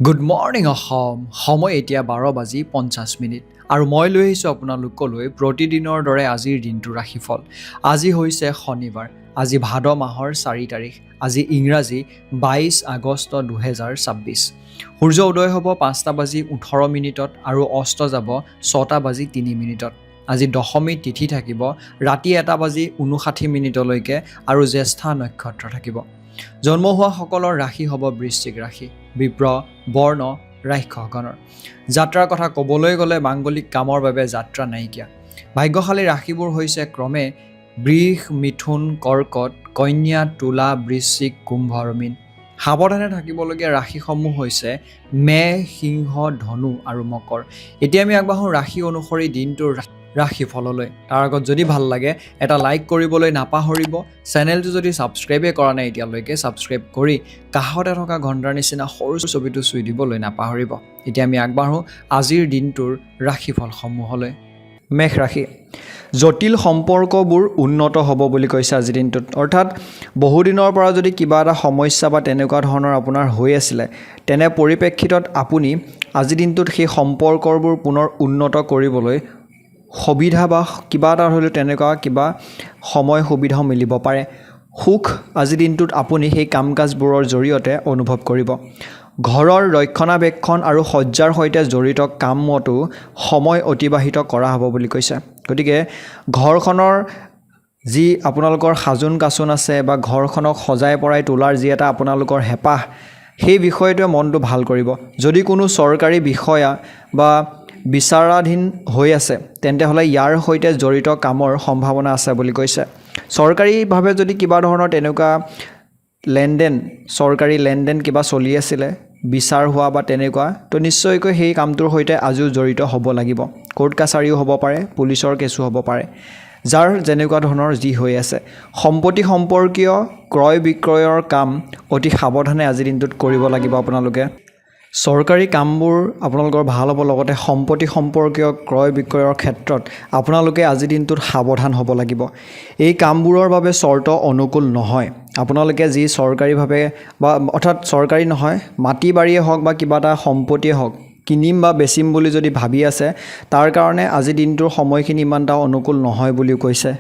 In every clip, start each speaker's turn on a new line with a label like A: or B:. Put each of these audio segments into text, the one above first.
A: Good morning Assam. সময় এতিয়া 12:50 আৰু মই লৈ আহিছোঁ আপোনালোকলৈ প্ৰতিদিনৰ দৰে আজিৰ দিনটোৰ ৰাশিফল। আজি হৈছে শনিবাৰ। আজি ভাদ মাহৰ 4 তাৰিখ। আজি ইংৰাজী 22 আগষ্ট 2026। সূৰ্য উদয় হ'ব 5:18 আৰু অস্ত যাব 6:03। আজি দশমী তিথি থাকিব ৰাতি 1:59 আৰু জ্যেষ্ঠা নক্ষত্ৰ থাকিব। জন্ম হোৱাসকলৰ ৰাশি হ'ব বৃশ্চিক ৰাশি। বিপ্ৰ বৰ্ণ ৰাক্ষসগণৰ। যাত্ৰাৰ কথা ক'বলৈ গ'লে মাংগলিক কামৰ বাবে যাত্ৰা নাইকিয়া। ভাগ্যশালী ৰাশিবোৰ হৈছে ক্ৰমে বৃষ, মিথুন, কৰ্কট, কন্যা, তুলা, বৃশ্চিক, কুম্ভ আৰু মীন। সাৱধানে থাকিবলগীয়া ৰাশিসমূহ হৈছে মেষ, সিংহ, ধনু আৰু মকৰ। এতিয়া আমি আগবাঢ়োঁ ৰাশি অনুসৰি দিনটোৰ ৰাশিফললৈ। তাৰ আগত যদি ভাল লাগে এটা লাইক কৰিবলৈ নাপাহৰিব। চেনেলটো যদি ছাবস্ক্ৰাইবেই কৰা নাই এতিয়ালৈকে ছাবস্ক্ৰাইব কৰি কাষতে থকা ঘণ্টাৰ নিচিনা সৰু ছবিটো চুই দিবলৈ নাপাহৰিব। এতিয়া আমি আগবাঢ়োঁ আজিৰ দিনটোৰ ৰাশিফলসমূহলৈ। মেষ ৰাশি। জটিল সম্পৰ্কবোৰ উন্নত হ'ব বুলি কৈছে আজিৰ দিনটোত। অৰ্থাৎ বহুদিনৰ পৰা যদি কিবা এটা সমস্যা বা তেনেকুৱা ধৰণৰ আপোনাৰ হৈ আছিলে, তেনে পৰিপ্ৰেক্ষিতত আপুনি আজিৰ দিনটোত সেই সম্পৰ্কবোৰ পুনৰ উন্নত কৰিবলৈ সুবিধা বা কিবা এটা হ'লেও তেনেকুৱা কিবা সময় সুবিধাও মিলিব পাৰে। সুখ আজিৰ দিনটোত আপুনি সেই কাম কাজবোৰৰ জৰিয়তে অনুভৱ কৰিব। ঘৰৰ ৰক্ষণাবেক্ষণ আৰু সজ্জাৰ সৈতে জড়িত কামতো সময় অতিবাহিত কৰা হ'ব বুলি কৈছে। গতিকে ঘৰখনৰ যি আপোনালোকৰ সাজোন কাচোন আছে বা ঘৰখনক সজাই পৰাই তোলাৰ যি এটা আপোনালোকৰ হেঁপাহ, সেই বিষয়টোৱে মনটো ভাল কৰিব। যদি কোনো চৰকাৰী বিষয়া বা বিচাৰাধীন হৈ আছে তেন্তে হ'লে ইয়াৰ সৈতে জড়িত কামৰ সম্ভাৱনা আছে বুলি কৈছে। চৰকাৰীভাৱে যদি কিবা ধৰণৰ তেনেকুৱা চৰকাৰী লেনদেন কিবা চলি আছিলে, বিচাৰ হোৱা বা তেনেকুৱা, তো নিশ্চয়কৈ সেই কামটোৰ সৈতে আজিও জড়িত হ'ব লাগিব। কোৰ্ট কাছাৰীও হ'ব পাৰে, পুলিচৰ কেছো হ'ব পাৰে, যাৰ যেনেকুৱা ধৰণৰ যি হৈ আছে। সম্পত্তি সম্পৰ্কীয় ক্ৰয় বিক্ৰয়ৰ কাম অতি সাৱধানে আজিৰ দিনটোত কৰিব লাগিব আপোনালোকে। চৰকাৰী কামবোৰ আপোনালোকৰ ভাল হ'ব, লগতে সম্পত্তি সম্পৰ্কীয় ক্ৰয় বিক্ৰয়ৰ ক্ষেত্ৰত আপোনালোকে আজিৰ দিনটোত সাৱধান হ'ব লাগিব। এই কামবোৰৰ বাবে চৰ্ত অনুকূল নহয়। আপোনালোকে যি চৰকাৰীভাৱে বা অৰ্থাৎ চৰকাৰী নহয়, মাটি বাৰীয়ে হওক বা কিবা এটা সম্পত্তিয়ে হওক কিনিম বা বেচিম বুলি যদি ভাবি আছে, তাৰ কাৰণে আজিৰ দিনটোৰ সময়খিনি ইমান এটা অনুকূল নহয় বুলিও কৈছে।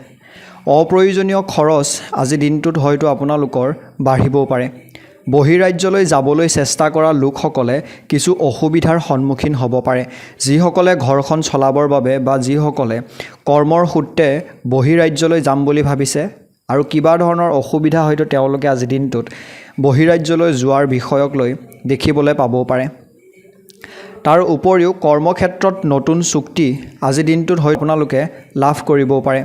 A: অপ্ৰয়োজনীয় খৰচ আজিৰ দিনটোত হয়তো আপোনালোকৰ বাঢ়িবও পাৰে। বহিৰাজ্যলৈ যাবলৈ চেষ্টা কৰা লোকসকলে কিছু অসুবিধাৰ সন্মুখীন হ'ব পাৰে। যিসকলে ঘৰখন চলাবৰ বাবে বা যিসকলে কৰ্মৰ সূত্ৰে বহিৰাজ্যলৈ যাম বুলি ভাবিছে আৰু কিবা ধৰণৰ অসুবিধা হয়তো তেওঁলোকে আজিৰ দিনটোত বহিৰাজ্যলৈ যোৱাৰ বিষয়ক লৈ দেখিবলৈ পাবও পাৰে। তাৰ উপৰিও কৰ্মক্ষেত্ৰত নতুন চুক্তি আজিৰ দিনটোত হয়তো আপোনালোকে লাভ কৰিবও পাৰে।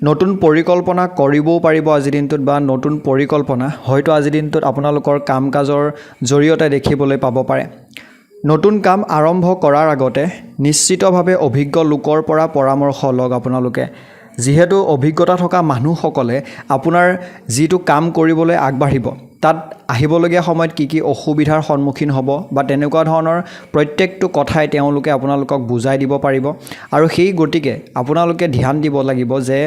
A: নতুন পৰিকল্পনা কৰিবও পাৰিব আজিৰ দিনটোত, বা নতুন পৰিকল্পনা হয়তো আজিৰ দিনটোত আপোনালোকৰ কাম কাজৰ জৰিয়তে দেখিবলৈ পাব পাৰে। নতুন কাম আৰম্ভ কৰাৰ আগতে নিশ্চিতভাৱে অভিজ্ঞ লোকৰ পৰা পৰামৰ্শ লওক আপোনালোকে। যিহেতু অভিজ্ঞতা থকা মানুহসকলে আপোনাৰ যিটো কাম কৰিবলৈ আগবাঢ়িব, তাত আহিবলগীয়া সময়ত কি অসুবিধাৰ সন্মুখীন হ'ব বা তেনেকুৱা ধৰণৰ প্ৰত্যেকটো কথাই তেওঁলোকে আপোনালোকক বুজাই দিব পাৰিব। আৰু সেই গতিকে আপোনালোকে ধ্যান দিব লাগিব যে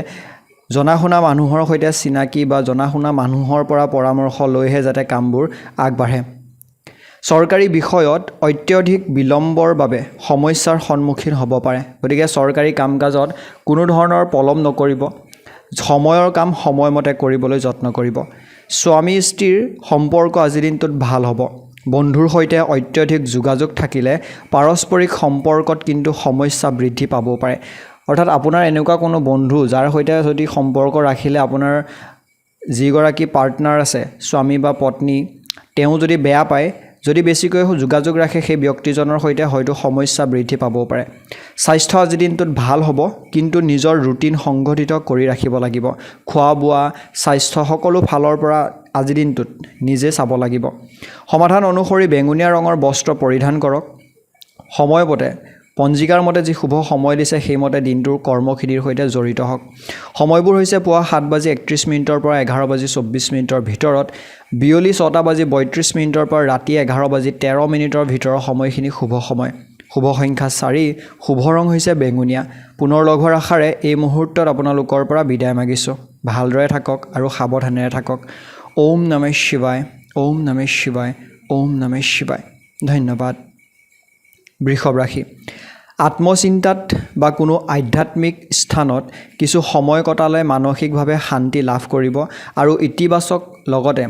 A: জনা শুনা মানুহৰ সৈতে চিনাকি বা জনা শুনা মানুহৰ পৰা পৰামৰ্শ লৈহে যাতে কামবোৰ আগবাঢ়ে। চৰকাৰী বিষয়ত অত্যধিক বিলম্বৰ বাবে সমস্যাৰ সন্মুখীন হ'ব পাৰে। গতিকে চৰকাৰী কাম কাজত কোনো ধৰণৰ পলম নকৰিব। সময়ৰ কাম সময়মতে কৰিবলৈ যত্ন কৰিব। স্বামী স্ত্ৰীৰ সম্পৰ্ক আজিৰ দিনটোত ভাল হ'ব। বন্ধুৰ সৈতে অত্যধিক যোগাযোগ থাকিলে পাৰস্পৰিক সম্পৰ্কত কিন্তু সমস্যা বৃদ্ধি পাবও পাৰে। অৰ্থাৎ আপোনাৰ এনেকুৱা কোনো বন্ধু যাৰ সৈতে যদি সম্পৰ্ক ৰাখিলে আপোনাৰ যিগৰাকী পাৰ্টনাৰ আছে, স্বামী বা পত্নী, তেওঁ যদি বেয়া পায়, যদি বেছিকৈ যোগাযোগ ৰাখে সেই ব্যক্তিজনৰ সৈতে হয়তো সমস্যা বৃদ্ধি পাবও পাৰে। স্বাস্থ্য আজিৰ দিনটোত ভাল হ'ব, কিন্তু নিজৰ ৰুটিন সংগঠিত কৰি ৰাখিব লাগিব। খোৱা বোৱা, স্বাস্থ্য সকলো ফালৰ পৰা আজিৰ দিনটোত নিজে চাব লাগিব। সমাধান অনুসৰি বেঙুনীয়া ৰঙৰ বস্ত্ৰ পৰিধান কৰক। সময়মতে পঞ্জিকাৰ মতে যি শুভ সময় দিছে সেইমতে দিনটোৰ কৰ্মখিনিৰ সৈতে জড়িত হওক। সময়বোৰ হৈছে পুৱা 7:31 পৰা 11:24 ভিতৰত, বিয়লি 6:32 পৰা ৰাতি 11:13 ভিতৰৰ সময়খিনি শুভ সময়। শুভ সংখ্যা 4, শুভ ৰং হৈছে বেঙুনীয়া। পুনৰ লগ হোৱাৰ আশাৰে এই মুহূৰ্তত আপোনালোকৰ পৰা বিদায় মাগিছোঁ। ভালদৰে থাকক আৰু সাৱধানেৰে থাকক। ওম নমঃ শিৱায়, ওম নমঃ শিৱায়, ওম নমঃ শিৱায়। ধন্যবাদ। বৃষভ ৰাশি, আত্মচিন্তাত বা কোনো আধ্যাত্মিক স্থানত কিছু সময় কটালে মানসিকভাৱে শান্তি লাভ কৰিব আৰু ইতিবাচক লগতে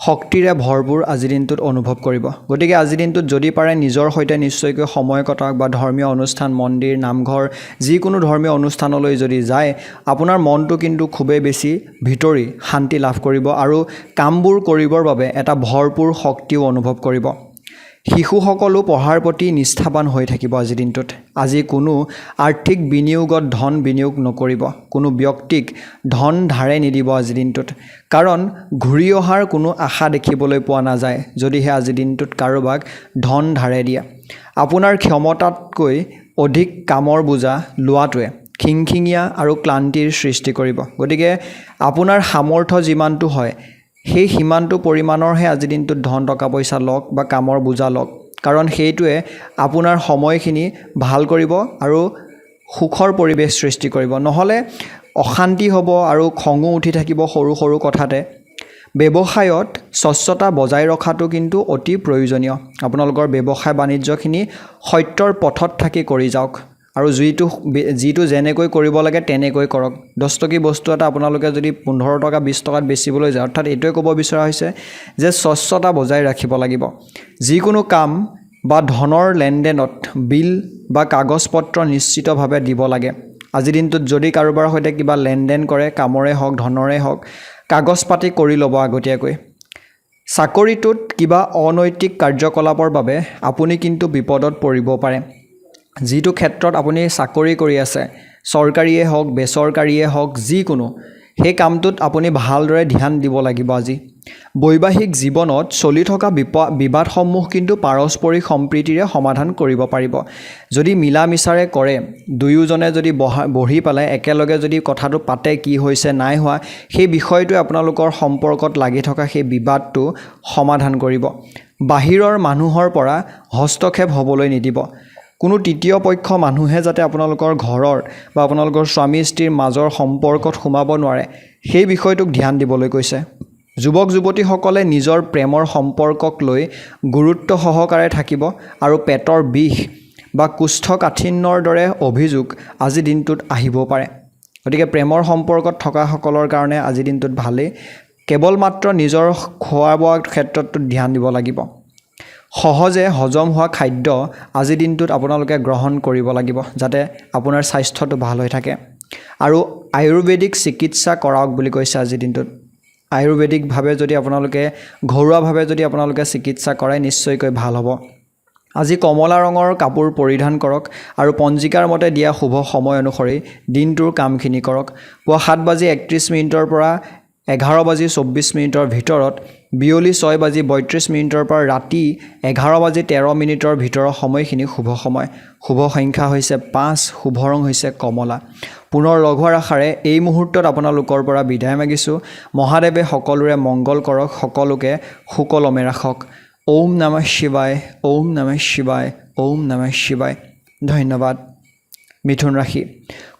A: শক্তিৰে ভৰপূৰ আজিৰ দিনটোত অনুভৱ কৰিব। গতিকে আজিৰ দিনটোত যদি পাৰে নিজৰ সৈতে নিশ্চয়কৈ সময় কটাওক বা ধৰ্মীয় অনুষ্ঠান, মন্দিৰ, নামঘৰ, যিকোনো ধৰ্মীয় অনুষ্ঠানলৈ যদি যায় আপোনাৰ মনটো কিন্তু খুবেই বেছি ভিতৰি শান্তি লাভ কৰিব আৰু কামবোৰ কৰিবৰ বাবে এটা ভৰপূৰ শক্তিও অনুভৱ কৰিব। শিশুসকলো পঢ়াৰ প্ৰতি নিষ্ঠাবান হৈ থাকিব আজিৰ দিনটোত। আজি কোনো আৰ্থিক বিনিয়োগত ধন বিনিয়োগ নকৰিব, কোনো ব্যক্তিক ধন ধাৰে নিদিব আজিৰ দিনটোত, কাৰণ ঘূৰি অহাৰ কোনো আশা দেখিবলৈ পোৱা নাযায় যদিহে আজিৰ দিনটোত কাৰোবাক ধন ধাৰে দিয়ে। আপোনাৰ ক্ষমতাতকৈ অধিক কামৰ বোজা লোৱাটোৱে খিংখিঙীয়া আৰু ক্লান্তিৰ সৃষ্টি কৰিব। গতিকে আপোনাৰ সামৰ্থ্য যিমানটো হয় সেই সিমানটো পৰিমাণৰহে আজিৰ দিনটোত ধন টকা পইচা লওক বা কামৰ বোজা লওক, কাৰণ সেইটোৱে আপোনাৰ সময়খিনি ভাল কৰিব আৰু সুখৰ পৰিৱেশ সৃষ্টি কৰিব। নহ'লে অশান্তি হ'ব আৰু খঙো উঠি থাকিব সৰু সৰু কথাতে। ব্যৱসায়ত স্বচ্ছতা বজাই ৰখাটো কিন্তু অতি প্ৰয়োজনীয়। আপোনালোকৰ ব্যৱসায় বাণিজ্যখিনি সত্যৰ পথত থাকি কৰি যাওক আৰু যিটো যেনেকৈ কৰিব লাগে তেনেকৈ কৰক। 10 টকী বস্তু এটা আপোনালোকে যদি 15 টকা 20 টকাত বেচিবলৈ যায়, অৰ্থাৎ এইটোৱে ক'ব বিচৰা হৈছে যে স্বচ্ছতা বজাই ৰাখিব লাগিব। যিকোনো কাম বা ধনৰ লেনদেনত বিল বা কাগজ পত্ৰ নিশ্চিতভাৱে দিব লাগে। আজিৰ দিনটোত যদি কাৰোবাৰ সৈতে কিবা লেনদেন কৰে, কামৰে হওক ধনৰে হওক, কাগজ পাতি কৰি ল'ব আগতীয়াকৈ। চাকৰিটোত কিবা অনৈতিক কাৰ্যকলাপৰ বাবে আপুনি কিন্তু বিপদত পৰিব পাৰে। যিটো ক্ষেত্ৰত আপুনি চাকৰি কৰি আছে, চৰকাৰীয়ে হওক বেচৰকাৰীয়ে হওক যিকোনো, সেই কামটোত আপুনি ভালদৰে ধ্যান দিব লাগিব আজি। বৈবাহিক জীৱনত চলি থকা বিবাদসমূহ কিন্তু পাৰস্পৰিক সম্প্ৰীতিৰে সমাধান কৰিব পাৰিব। যদি মিলা মিছাৰে কৰে, দুয়োজনে যদি বহি পেলাই একেলগে যদি কথাটো পাতে কি হৈছে নাই হোৱা, সেই বিষয়টোৱে আপোনালোকৰ সম্পৰ্কত লাগি থকা সেই বিবাদটো সমাধান কৰিব। বাহিৰৰ মানুহৰ পৰা হস্তক্ষেপ হ'বলৈ নিদিব। কোনো তৃতীয় পক্ষ মানুহে যাতে আপোনালোকৰ ঘৰৰ বা আপোনালোকৰ স্বামী স্ত্ৰীৰ মাজৰ সম্পৰ্কত সোমাব নোৱাৰে, সেই বিষয়টোক ধ্যান দিবলৈ কৈছে। যুৱক যুৱতীসকলে নিজৰ প্ৰেমৰ সম্পৰ্কক লৈ গুৰুত্ব সহকাৰে থাকিব আৰু পেটৰ বিষ বা কোষ্ঠকাঠিন্যৰ দৰে অভিযোগ আজিৰ দিনটোত আহিব পাৰে। গতিকে প্ৰেমৰ সম্পৰ্কত থকাসকলৰ কাৰণে আজিৰ দিনটোত ভালেই, কেৱল মাত্ৰ নিজৰ খোৱা বোৱাৰ ক্ষেত্ৰতো ধ্যান দিব লাগিব। সহজে হজম হোৱা খাদ্য আজিৰ দিনটোত আপোনালোকে গ্ৰহণ কৰিব লাগিব যাতে আপোনাৰ স্বাস্থ্যটো ভাল হৈ থাকে। আৰু আয়ুৰ্বেদিক চিকিৎসা কৰাওক বুলি কৈছে আজিৰ দিনটোত। আয়ুৰ্বেদিকভাৱে যদি আপোনালোকে ঘৰুৱাভাৱে যদি আপোনালোকে চিকিৎসা কৰে নিশ্চয়কৈ ভাল হ'ব। আজি কমলা ৰঙৰ কাপোৰ পৰিধান কৰক আৰু পঞ্জিকাৰ মতে দিয়া শুভ সময় অনুসৰি দিনটোৰ কামখিনি কৰক। পুৱা 7:31 পৰা 11:24 ভিতৰত, বিয়লি 6:32 পৰা ৰাতি 11:13 ভিতৰৰ সময়খিনি শুভ সময়। শুভ সংখ্যা হৈছে 5, শুভ ৰং হৈছে কমলা। পুনৰ লঘোৱাৰ আশাৰে এই মুহূৰ্তত আপোনালোকৰ পৰা বিদায় মাগিছোঁ। মহাদেৱে সকলোৰে মংগল কৰক, সকলোকে সুকলমে ৰাখক। ওম নমঃ শিৱায়, ওম নমঃ শিৱায়, ওম নমঃ শিৱায়। ধন্যবাদ। মিথুন ৰাশি,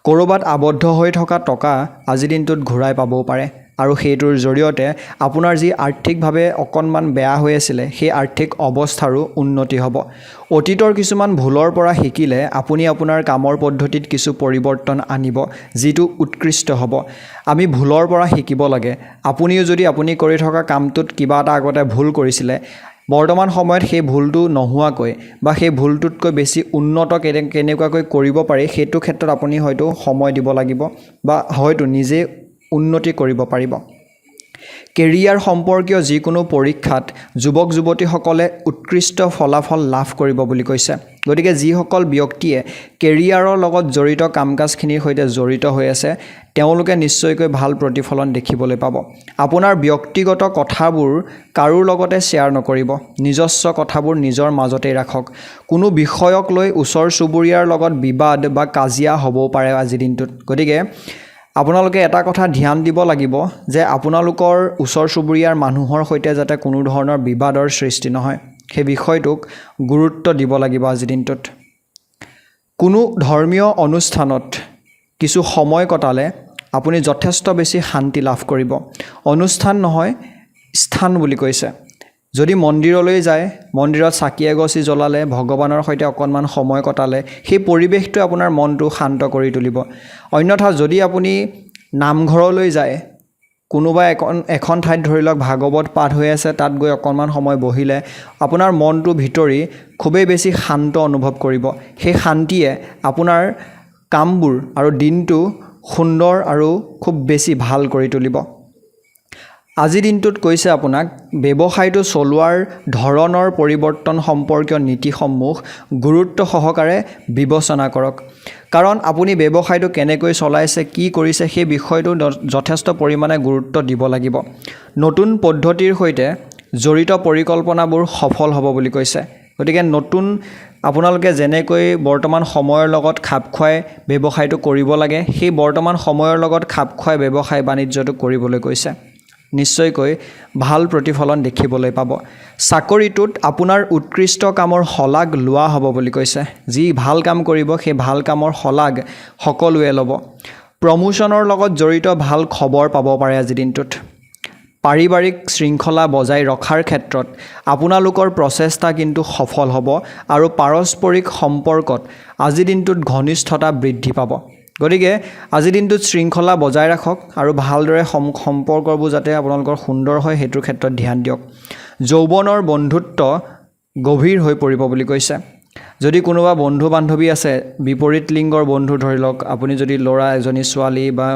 A: ক'ৰবাত আবদ্ধ হৈ থকা টকা আজিৰ দিনটোত ঘূৰাই পাবও পাৰে আৰু সেইটোৰ জৰিয়তে আপোনাৰ যি আৰ্থিকভাৱে অকণমান বেয়া হৈ আছিলে সেই আৰ্থিক অৱস্থাৰো উন্নতি হ'ব। অতীতৰ কিছুমান ভুলৰ পৰা শিকিলে আপুনি আপোনাৰ কামৰ পদ্ধতিত কিছু পৰিৱৰ্তন আনিব, যিটো উৎকৃষ্ট হ'ব। আমি ভুলৰ পৰা শিকিব লাগে। আপুনিও যদি আপুনি কৰি থকা কামটোত কিবা এটা আগতে ভুল কৰিছিলে, বৰ্তমান সময়ত সেই ভুলটো নোহোৱাকৈ বা সেই ভুলটোতকৈ বেছি উন্নত কেনেকুৱাকৈ কৰিব পাৰি সেইটো ক্ষেত্ৰত আপুনি হয়তো সময় দিব লাগিব বা হয়তো নিজে উন্নতি কৰিব পাৰিব। কেৰিয়াৰ সম্পৰ্কীয় যিকোনো পৰীক্ষাত যুৱক যুৱতীসকলে উৎকৃষ্ট ফলাফল লাভ কৰিব বুলি কৈছে। গতিকে যিসকল ব্যক্তিয়ে কেৰিয়াৰৰ লগত জড়িত কাম কাজখিনিৰ সৈতে জড়িত হৈ আছে তেওঁলোকে নিশ্চয়কৈ ভাল প্ৰতিফলন দেখিবলৈ পাব। আপোনাৰ ব্যক্তিগত কথাবোৰ কাৰো লগতে শ্বেয়াৰ নকৰিব। নিজস্ব কথাবোৰ নিজৰ মাজতেই ৰাখক। কোনো বিষয়ক লৈ ওচৰ চুবুৰীয়াৰ লগত বিবাদ বা কাজিয়া হ'বও পাৰে আজিৰ দিনটোত। গতিকে আপোনালোকে এটা কথা ধ্যান দিব লাগিব যে আপোনালোকৰ ওচৰ চুবুৰীয়াৰ মানুহৰ সৈতে যাতে কোনো ধৰণৰ বিবাদৰ সৃষ্টি নহয়, সেই বিষয়টোক গুৰুত্ব দিব লাগিব আজিৰ দিনটোত। কোনো ধৰ্মীয় অনুষ্ঠানত কিছু সময় কটালে আপুনি যথেষ্ট বেছি শান্তি লাভ কৰিব। অনুষ্ঠান নহয়, স্থান বুলি কৈছে। যদি মন্দিৰলৈ যায়, মন্দিৰত চাকি এগছি জ্বলালে, ভগৱানৰ সৈতে অকণমান সময় কটালে, সেই পৰিৱেশটোৱে আপোনাৰ মনটো শান্ত কৰি তুলিব। অন্যথা যদি আপুনি নামঘৰলৈ যায়, কোনোবা এখন ঠাইত ধৰি লওক ভাগৱত পাঠ হৈ আছে, তাত গৈ অকণমান সময় বহিলে আপোনাৰ মনটো ভিতৰি খুবেই বেছি শান্ত অনুভৱ কৰিব। সেই শান্তিয়ে আপোনাৰ কামবোৰ আৰু দিনটো সুন্দৰ আৰু খুব বেছি ভাল কৰি তুলিব। আজিৰ দিনটোত কৈছে আপোনাক ব্যৱসায়টো চলোৱাৰ ধৰণৰ পৰিৱৰ্তন সম্পৰ্কীয় নীতিসমূহ গুৰুত্ব সহকাৰে বিবেচনা কৰক। কাৰণ আপুনি ব্যৱসায়টো কেনেকৈ চলাইছে, কি কৰিছে সেই বিষয়টো যথেষ্ট পৰিমাণে গুৰুত্ব দিব লাগিব। নতুন পদ্ধতিৰ সৈতে জড়িত পৰিকল্পনাবোৰ সফল হ'ব বুলি কৈছে। গতিকে নতুন আপোনালোকে যেনেকৈ বৰ্তমান সময়ৰ লগত খাপ খুৱাই ব্যৱসায়টো কৰিব লাগে, সেই বৰ্তমান সময়ৰ লগত খাপ খুৱাই ব্যৱসায় বাণিজ্যটো কৰিবলৈ কৈছে। নিশ্চয়কৈ ভাল প্ৰতিফলন দেখিবলৈ পাব। চাকৰিটোত আপোনাৰ উৎকৃষ্ট কামৰ শলাগ লোৱা হ'ব বুলি কৈছে। যি ভাল কাম কৰিব সেই ভাল কামৰ শলাগ সকলোৱে ল'ব। প্ৰমোশ্যনৰ লগত জড়িত ভাল খবৰ পাব পাৰে আজিৰ দিনটোত। পাৰিবাৰিক শৃংখলা বজাই ৰখাৰ ক্ষেত্ৰত আপোনালোকৰ প্ৰচেষ্টা কিন্তু সফল হ'ব আৰু পাৰস্পৰিক সম্পৰ্কত আজিৰ দিনটোত ঘনিষ্ঠতা বৃদ্ধি পাব। গতিকে আজিৰ দিনটোত শৃংখলা বজাই ৰাখক আৰু ভালদৰে সম্পৰ্কবোৰ যাতে আপোনালোকৰ সুন্দৰ হয় সেইটোৰ ক্ষেত্ৰত ধ্যান দিয়ক। যৌৱনৰ বন্ধুত্ব গভীৰ হৈ পৰিব বুলি কৈছে। যদি কোনোবা বন্ধু বান্ধৱী আছে, বিপৰীত লিংগৰ বন্ধু ধৰি লওক, আপুনি যদি ল'ৰা এজনী ছোৱালী বা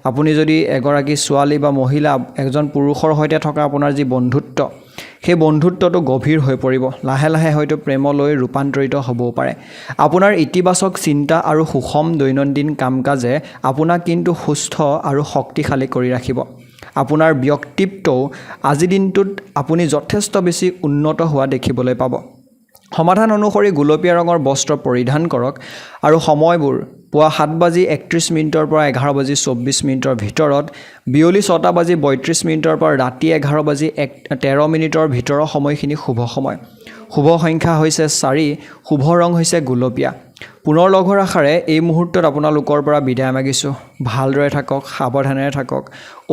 A: আপুনি যদি এগৰাকী ছোৱালী বা মহিলা এজন পুৰুষৰ সৈতে থকা আপোনাৰ যি বন্ধুত্ব, সেই বন্ধুত্বটো গভীৰ হৈ পৰিব। লাহে লাহে হয়তো প্ৰেমলৈ ৰূপান্তৰিত হ'বও পাৰে। আপোনাৰ ইতিবাচক চিন্তা আৰু সুষম দৈনন্দিন কাম কাজে আপোনাক কিন্তু সুস্থ আৰু শক্তিশালী কৰি ৰাখিব। আপোনাৰ ব্যক্তিত্বও আজিৰ দিনটোত আপুনি যথেষ্ট বেছি উন্নত হোৱা দেখিবলৈ পাব। সমাধান অনুসৰি গুলপীয়া ৰঙৰ বস্ত্ৰ পৰিধান কৰক আৰু সময়বোৰ পুৱা 7:31 পৰা 11:24 ভিতৰত, বিয়লি 6:32 পৰা ৰাতি 11:13 ভিতৰৰ সময়খিনি শুভ সময়। শুভ সংখ্যা হৈছে 4, শুভ ৰং হৈছে গুলপীয়া। পুনৰ লগৰ আশাৰে এই মুহূৰ্তত আপোনালোকৰ পৰা বিদায় মাগিছোঁ। ভালদৰে থাকক, সাৱধানেৰে থাকক।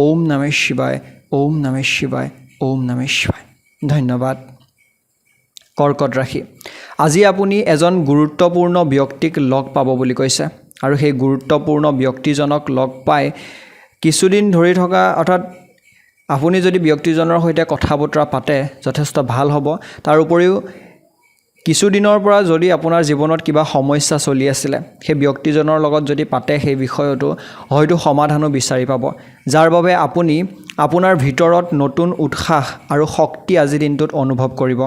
A: ওম নমঃ শিৱায়, ওম নমঃ শিৱায়, ওম নমঃ শিৱায়। ধন্যবাদ। কৰ্কট ৰাশি, আজি আপুনি এজন গুৰুত্বপূৰ্ণ ব্যক্তিক লগ পাব বুলি কৈছে আৰু সেই গুৰুত্বপূৰ্ণ ব্যক্তিজনক লগ পাই কিছুদিন ধৰি থকা, অৰ্থাৎ আপুনি যদি ব্যক্তিজনৰ সৈতে কথা বতৰা পাতে যথেষ্ট ভাল হ'ব। তাৰ উপৰিও কিছুদিনৰ পৰা যদি আপোনাৰ জীৱনত কিবা সমস্যা চলি আছিলে, সেই ব্যক্তিজনৰ লগত যদি পাতে সেই বিষয়টো হয়তো সমাধানো বিচাৰি পাব, যাৰ বাবে আপুনি আপোনাৰ ভিতৰত নতুন উৎসাহ আৰু শক্তি আজিৰ দিনটোত অনুভৱ কৰিব।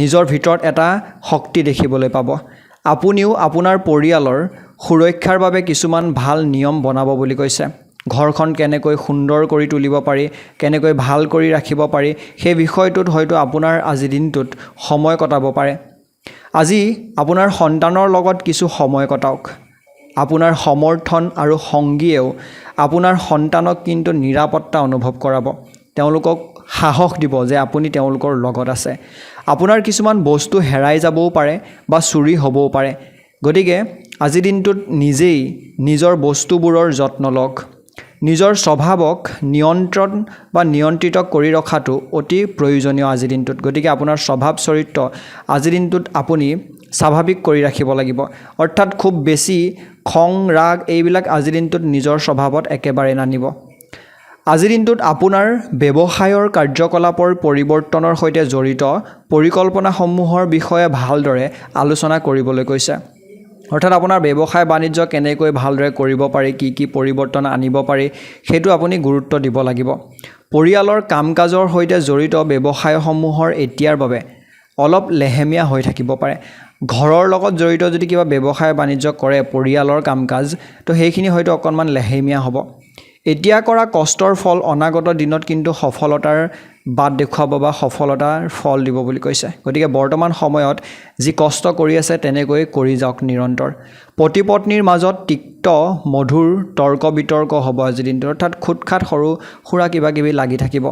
A: নিজৰ ভিতৰত এটা শক্তি দেখিবলৈ পাব। আপুনিও আপোনাৰ পৰিয়ালৰ সুৰক্ষাৰ বাবে কিছুমান ভাল নিয়ম বনাব বুলি কৈছে। ঘৰখন কেনেকৈ সুন্দৰ কৰি তুলিব পাৰি, কেনেকৈ ভাল কৰি ৰাখিব পাৰি, সেই বিষয়টোত হয়তো আপোনাৰ আজিৰ দিনটোত সময় কটাব পাৰে। আজি আপোনাৰ সন্তানৰ লগত কিছু সময় কটাওক। আপোনাৰ সমৰ্থন আৰু সংগীয়েও আপোনাৰ সন্তানক কিন্তু নিৰাপত্তা অনুভৱ কৰাব। তেওঁলোকক সাহস দিব যে আপুনি তেওঁলোকৰ লগত আছে। আপোনাৰ কিছুমান বস্তু হেৰাই যাবও পাৰে বা চুৰি হ'বও পাৰে। গতিকে আজিৰ দিনটোত নিজেই নিজৰ বস্তুবোৰৰ যত্ন লওক। নিজৰ স্বভাৱক নিয়ন্ত্ৰণ বা নিয়ন্ত্ৰিত কৰি ৰখাটো অতি প্ৰয়োজনীয় আজিৰ দিনটোত। গতিকে আপোনাৰ স্বভাৱ চৰিত্ৰ আজিৰ দিনটোত আপুনি স্বাভাৱিক কৰি ৰাখিব লাগিব। অৰ্থাৎ খুব বেছি খং ৰাগ এইবিলাক আজিৰ দিনটোত নিজৰ স্বভাৱত একেবাৰে নানিব। আজিৰ দিনটোত আপোনাৰ ব্যৱসায়ৰ কাৰ্যকলাপৰ পৰিৱৰ্তনৰ সৈতে জড়িত পৰিকল্পনাসমূহৰ বিষয়ে ভালদৰে আলোচনা কৰিবলৈ কৈছে। অৰ্থাৎ আপোনাৰ ব্যৱসায় বাণিজ্য কেনেকৈ ভালদৰে কৰিব পাৰি, কি কি পৰিৱৰ্তন আনিব পাৰি, সেইটো আপুনি গুৰুত্ব দিব লাগিব। পৰিয়ালৰ কাম কাজৰ সৈতে জড়িত ব্যৱসায়সমূহৰ এতিয়াৰ বাবে অলপ লেহেমীয়া হৈ থাকিব পাৰে। ঘৰৰ লগত জড়িত যদি কিবা ব্যৱসায় বাণিজ্য কৰে, পৰিয়ালৰ কাম কাজ, তো সেইখিনি হয়তো অকণমান লেহেমীয়া হ'ব। এতিয়া কৰা কষ্টৰ ফল অনাগত দিনত কিন্তু সফলতাৰ বাট দেখুৱাব বা সফলতাৰ ফল দিব বুলি কৈছে। গতিকে বৰ্তমান সময়ত যি কষ্ট কৰি আছে তেনেকৈ কৰি যাওক নিৰন্তৰ। পতি পত্নীৰ মাজত তিক্ত মধুৰ তৰ্ক বিতৰ্ক হ'ব আজিৰ দিনটো, অৰ্থাৎ খুটখাট সৰু সুৰা কিবা কিবি লাগি থাকিব।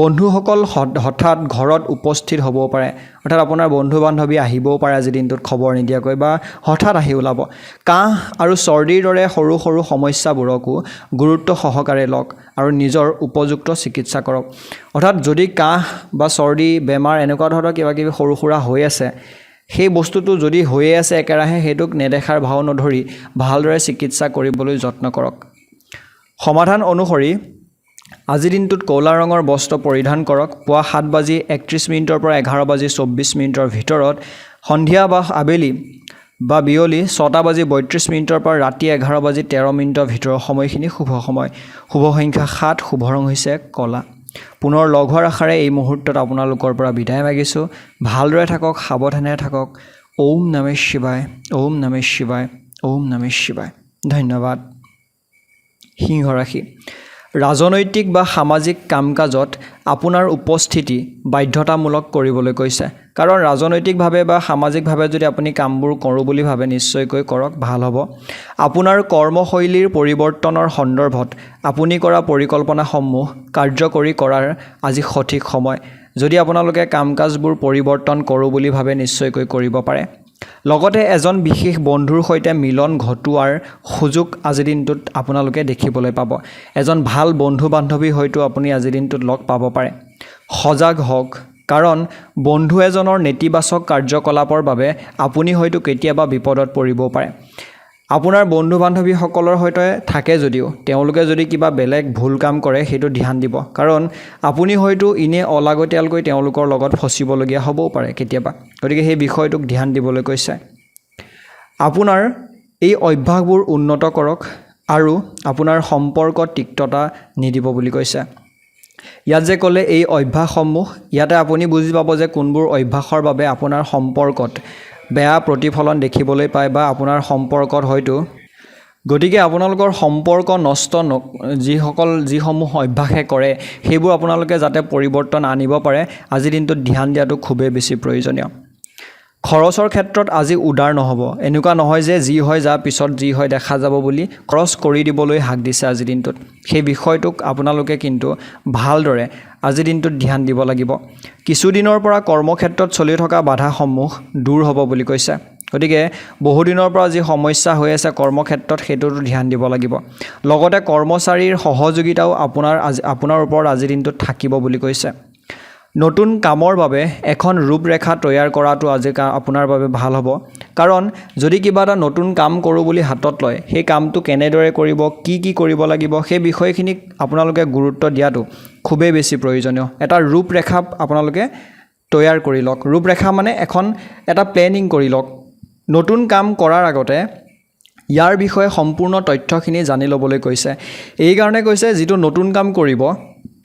A: বন্ধুসকল হঠাৎ ঘৰত উপস্থিত হ'বও পাৰে, অৰ্থাৎ আপোনাৰ বন্ধু বান্ধৱী আহিবও পাৰে আজিৰ দিনটোত খবৰ নিদিয়াকৈ বা হঠাৎ আহি ওলাব। কাহ আৰু চৰ্দিৰ দৰে সৰু সৰু সমস্যাবোৰকো গুৰুত্ব সহকাৰে লওক আৰু নিজৰ উপযুক্ত চিকিৎসা কৰক। অৰ্থাৎ যদি কাহ বা চৰ্দি বেমাৰ এনেকুৱা ধৰণৰ কিবা কিবি সৰু সুৰা হৈ আছে, সেই বস্তুটো যদি হৈয়ে আছে একেৰাহে, সেইটোক নেদেখাৰ ভাও নধৰি ভালদৰে চিকিৎসা কৰিবলৈ যত্ন কৰক। সমাধান অনুসৰি আজিৰ দিনটোত ক'লা ৰঙৰ বস্ত্ৰ পৰিধান কৰক। পুৱা 7:31 পৰা 11:24 ভিতৰত, সন্ধিয়া বা আবেলি বা বিয়লি 6:32 পৰা ৰাতি 11:13 ভিতৰৰ সময়খিনি শুভ সময়। শুভ সংখ্যা 7, শুভ ৰং হৈছে ক'লা। পুনৰ লগ হোৱাৰ আশাৰে এই মুহূৰ্তত আপোনালোকৰ পৰা বিদায় মাগিছোঁ। ভালদৰে থাকক, সাৱধানে থাকক। ওম নমঃ শিৱায়, ওম নমঃ শিৱায়, ওম নমঃ শিৱায়। ধন্যবাদ। সিংহ ৰাশি, ৰাজনৈতিক বা সামাজিক কাম কাজত আপোনাৰ উপস্থিতি বাধ্যতামূলক কৰিবলৈ কৈছে। কাৰণ ৰাজনৈতিকভাৱে বা সামাজিকভাৱে যদি আপুনি কামবোৰ কৰোঁ বুলি ভাবে, নিশ্চয়কৈ কৰক, ভাল হ'ব। আপোনাৰ কৰ্মশৈলীৰ পৰিৱৰ্তনৰ সন্দৰ্ভত আপুনি কৰা পৰিকল্পনাসমূহ কাৰ্যকৰী কৰাৰ আজি সঠিক সময়। যদি আপোনালোকে কাম কাজবোৰ পৰিৱৰ্তন কৰোঁ বুলি ভাবে, নিশ্চয়কৈ কৰিব পাৰে। লগতে এজন বিশেষ বন্ধুৰ সৈতে মিলন ঘটোৱাৰ সুযোগ আজিৰ দিনটোত আপোনালোকে দেখিবলৈ পাব। এজন ভাল বন্ধু বান্ধৱী হয়তো আপুনি আজিৰ দিনটোত লগ পাব পাৰে। সজাগ হওক, কাৰণ বন্ধু এজনৰ নেতিবাচক কাৰ্যকলাপৰ বাবে আপুনি হয়তো কেতিয়াবা বিপদত পৰিবও পাৰে। আপোনাৰ বন্ধু বান্ধৱীসকলৰ সৈতে থাকে যদিও তেওঁলোকে যদি কিবা বেলেগ ভুল কাম কৰে, সেইটো ধ্যান দিব। কাৰণ আপুনি হয়তো ইনে অলাগতিয়ালকৈ তেওঁলোকৰ লগত ফচিবলগীয়া হ'বও পাৰে কেতিয়াবা। গতিকে সেই বিষয়টোক ধ্যান দিবলৈ কৈছে। আপোনাৰ এই অভ্যাসবোৰ উন্নত কৰক আৰু আপোনাৰ সম্পৰ্কত তিক্ততা নিদিব বুলি কৈছে। ইয়াত যে ক'লে এই অভ্যাসসমূহ, ইয়াতে আপুনি বুজি পাব যে কোনবোৰ অভ্যাসৰ বাবে আপোনাৰ সম্পৰ্কত বেয়া প্ৰতিফলন দেখিবলৈ পায় বা আপোনাৰ সম্পৰ্কত হয়তো, গতিকে আপোনালোকৰ সম্পৰ্ক নষ্ট যিসমূহ অভ্যাসে কৰে, সেইবোৰ আপোনালোকে যাতে পৰিৱৰ্তন আনিব পাৰে, আজিৰ দিনটোত ধ্যান দিয়াটো খুবেই বেছি প্ৰয়োজনীয়। খৰচৰ ক্ষেত্ৰত আজি উদাৰ নহ'ব। এনেকুৱা নহয় যে যি হয় যা, পিছত যি হয় দেখা যাব বুলি খৰচ কৰি দিবলৈ হাক দিছে আজিৰ দিনটোত। সেই বিষয়টোক আপোনালোকে কিন্তু ভালদৰে আজিৰ দিনটোত ধ্যান দিব লাগিব। কিছুদিনৰ পৰা কৰ্মক্ষেত্ৰত চলি থকা বাধাসমূহ দূৰ হ'ব বুলি কৈছে। গতিকে বহুদিনৰ পৰা যি সমস্যা হৈ আছে কৰ্মক্ষেত্ৰত, সেইটোতো ধ্যান দিব লাগিব। লগতে কৰ্মচাৰীৰ সহযোগিতাও আপোনাৰ ওপৰত আজিৰ দিনটোত থাকিব বুলি কৈছে। নতুন কামৰ বাবে এখন ৰূপৰেখা তৈয়াৰ কৰাটো আজি আপোনাৰ বাবে ভাল হ'ব। কাৰণ যদি কিবা এটা নতুন কাম কৰোঁ বুলি হাতত লয়, সেই কামটো কেনেদৰে কৰিব, কি কৰিব লাগিব, সেই বিষয়খিনিক আপোনালোকে গুৰুত্ব দিয়াটো খুবেই বেছি প্ৰয়োজনীয়। এটা ৰূপৰেখা আপোনালোকে তৈয়াৰ কৰি লওক। ৰূপৰেখা মানে এটা প্লেনিং কৰি লওক। নতুন কাম কৰাৰ আগতে ইয়াৰ বিষয়ে সম্পূৰ্ণ তথ্যখিনি জানি ল'বলৈ কৈছে। এই কাৰণে কৈছে, যিটো নতুন কাম কৰিব,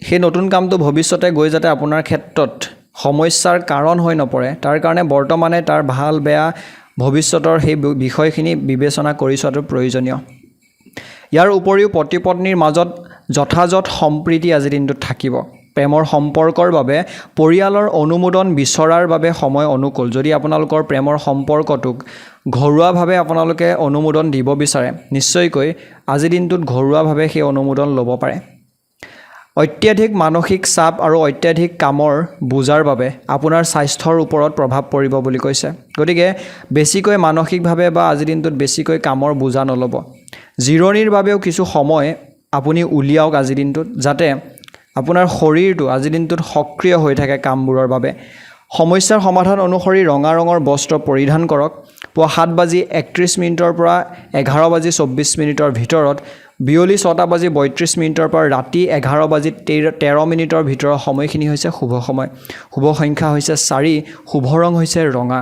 A: সেই নতুন কামটো ভৱিষ্যতে গৈ যাতে আপোনাৰ ক্ষেত্ৰত সমস্যাৰ কাৰণ হৈ নপৰে, তাৰ কাৰণে বৰ্তমানে তাৰ ভাল বেয়া ভৱিষ্যতৰ সেই বিষয়খিনি বিবেচনা কৰি চোৱাটো প্ৰয়োজনীয়। ইয়াৰ উপৰিও পতি পত্নীৰ মাজত যথাযথ সম্প্ৰীতি আজিৰ দিনটোত থাকিব। প্ৰেমৰ সম্পৰ্কৰ বাবে পৰিয়ালৰ অনুমোদন বিচৰাৰ বাবে সময় অনুকূল। যদি আপোনালোকৰ প্ৰেমৰ সম্পৰ্কটোক ঘৰুৱাভাৱে আপোনালোকে অনুমোদন দিব বিচাৰে, নিশ্চয়কৈ আজিৰ দিনটোত ঘৰুৱাভাৱে সেই অনুমোদন ল'ব পাৰে। অত্যাধিক মানসিক চাপ আৰু অত্যাধিক কামৰ বোজাৰ বাবে আপোনাৰ স্বাস্থ্যৰ ওপৰত প্ৰভাৱ পৰিব বুলি কৈছে। গতিকে বেছিকৈ মানসিকভাৱে বা আজিৰ দিনটোত বেছিকৈ কামৰ বোজা নল'ব। জিৰণিৰ বাবেও কিছু সময় আপুনি উলিয়াওক আজিৰ দিনটোত, যাতে আপোনাৰ শৰীৰটো আজিৰ দিনটোত সক্ৰিয় হৈ থাকে কামবোৰৰ বাবে। সমস্যাৰ সমাধান অনুসৰি ৰঙা ৰঙৰ বস্ত্ৰ পৰিধান কৰক। পুৱা 7:31 পৰা 11:24 ভিতৰত, বিয়লি 6:32 পৰা ৰাতি 11:13 ভিতৰৰ সময়খিনি হৈছে শুভ সময়। শুভ সংখ্যা হৈছে 4, শুভ ৰং হৈছে ৰঙা।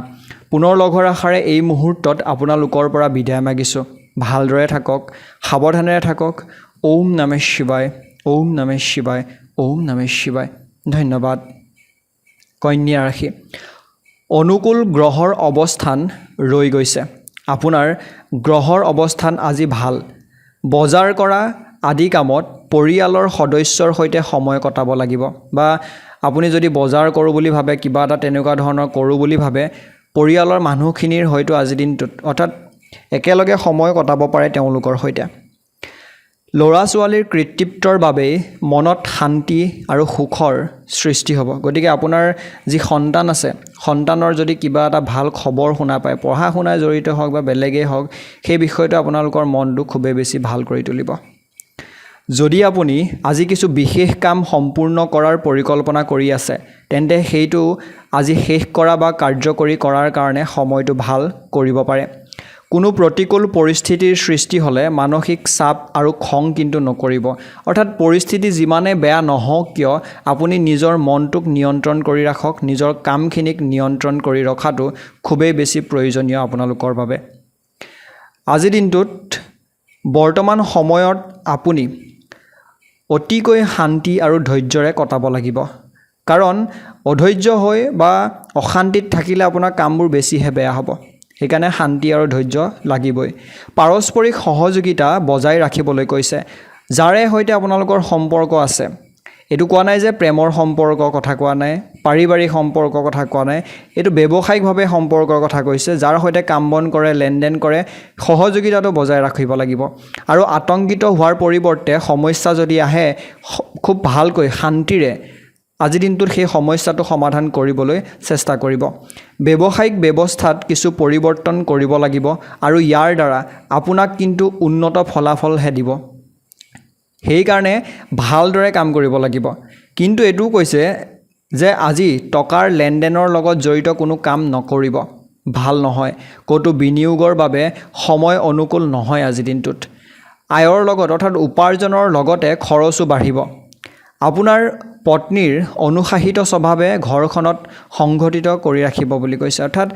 A: পুনৰ লগ হোৱাৰ আশাৰে এই মুহূৰ্তত আপোনালোকৰ পৰা বিদায় মাগিছোঁ। ভালদৰে থাকক, সাৱধানেৰে থাকক। ওম নমঃ শিৱায়, ওম নমঃ শিৱায়, ওম নমঃ শিৱায়। ধন্যবাদ। কন্যা ৰাশি, অনুকূল গ্ৰহৰ অৱস্থান ৰৈ গৈছে। আপোনাৰ গ্ৰহৰ অৱস্থান আজি ভাল। বজাৰ কৰা আদি কামত পৰিয়ালৰ সদস্যৰ সৈতে সময় কটাব লাগিব। বা আপুনি যদি বজাৰ কৰোঁ বুলি ভাবে, কিবা এটা তেনেকুৱা ধৰণৰ কৰোঁ বুলি ভাবে, পৰিয়ালৰ মানুহখিনিৰ হয়তো আজিৰ দিনটোত অৰ্থাৎ একেলগে সময় কটাব পাৰে তেওঁলোকৰ সৈতে। ল'ৰা ছোৱালীৰ কৃতিত্বৰ বাবেই মনত শান্তি আৰু সুখৰ সৃষ্টি হ'ব। গতিকে আপোনাৰ যি সন্তান আছে, সন্তানৰ যদি কিবা এটা ভাল খবৰ শুনা পায়, পঢ়া শুনাই জড়িত হওক বা বেলেগেই হওক, সেই বিষয়টো আপোনালোকৰ মনটো খুবেই বেছি ভাল কৰি তুলিব। যদি আপুনি আজি কিছু বিশেষ কাম সম্পূৰ্ণ কৰাৰ পৰিকল্পনা কৰি আছে, তেন্তে সেইটো আজি শেষ কৰা বা কাৰ্যকৰী কৰাৰ কাৰণে সময়টো ভাল কৰিব পাৰে। কোনো প্ৰতিকূল পৰিস্থিতিৰ সৃষ্টি হ'লে মানসিক চাপ আৰু খং কিন্তু নকৰিব। অৰ্থাৎ পৰিস্থিতি যিমানে বেয়া নহওক কিয়, আপুনি নিজৰ মনটোক নিয়ন্ত্ৰণ কৰি ৰাখক। নিজৰ কামখিনিক নিয়ন্ত্ৰণ কৰি ৰখাটো খুবেই বেছি প্ৰয়োজনীয় আপোনালোকৰ বাবে। আজিৰ দিনটোত বৰ্তমান সময়ত আপুনি অতিকৈ শান্তি আৰু ধৈৰ্যৰে কটাব লাগিব। কাৰণ অধৈৰ্য হৈ বা অশান্তিত থাকিলে আপোনাৰ কামবোৰ বেছিহে বেয়া হ'ব। সেইকাৰণে শান্তি আৰু ধৈৰ্য লাগিবই। পাৰস্পৰিক সহযোগিতা বজাই ৰাখিবলৈ কৈছে। যাৰে সৈতে আপোনালোকৰ সম্পৰ্ক আছে, এইটো কোৱা নাই যে প্ৰেমৰ সম্পৰ্কৰ কথা কোৱা নাই, পাৰিবাৰিক সম্পৰ্কৰ কথা কোৱা নাই, এইটো ব্যৱসায়িকভাৱে সম্পৰ্কৰ কথা কৈছে। যাৰ সৈতে কাম বন কৰে, লেনদেন কৰে, সহযোগিতাটো বজাই ৰাখিব লাগিব। আৰু আতংকিত হোৱাৰ পৰিৱৰ্তে সমস্যা যদি আহে, খুব ভালকৈ শান্তিৰে আজিৰ দিনটোত সেই সমস্যাটো সমাধান কৰিবলৈ চেষ্টা কৰিব। ব্যৱসায়িক ব্যৱস্থাত কিছু পৰিৱৰ্তন কৰিব লাগিব আৰু ইয়াৰ দ্বাৰা আপোনাক কিন্তু উন্নত ফলাফলহে দিব। সেইকাৰণে ভালদৰে কাম কৰিব লাগিব। কিন্তু এইটোও কৈছে যে আজি টকাৰ লেনদেনৰ লগত জড়িত কোনো কাম নকৰিব, ভাল নহয়। ক'তো বিনিয়োগৰ বাবে সময় অনুকূল নহয় আজিৰ দিনটোত। আয়ৰ লগত অৰ্থাৎ উপাৰ্জনৰ লগতে খৰচো বাঢ়িব। আপোনাৰ পত্নীৰ অনুশাসিত স্বভাৱে ঘৰখনত সংঘটিত কৰি ৰাখিব বুলি কৈছে। অৰ্থাৎ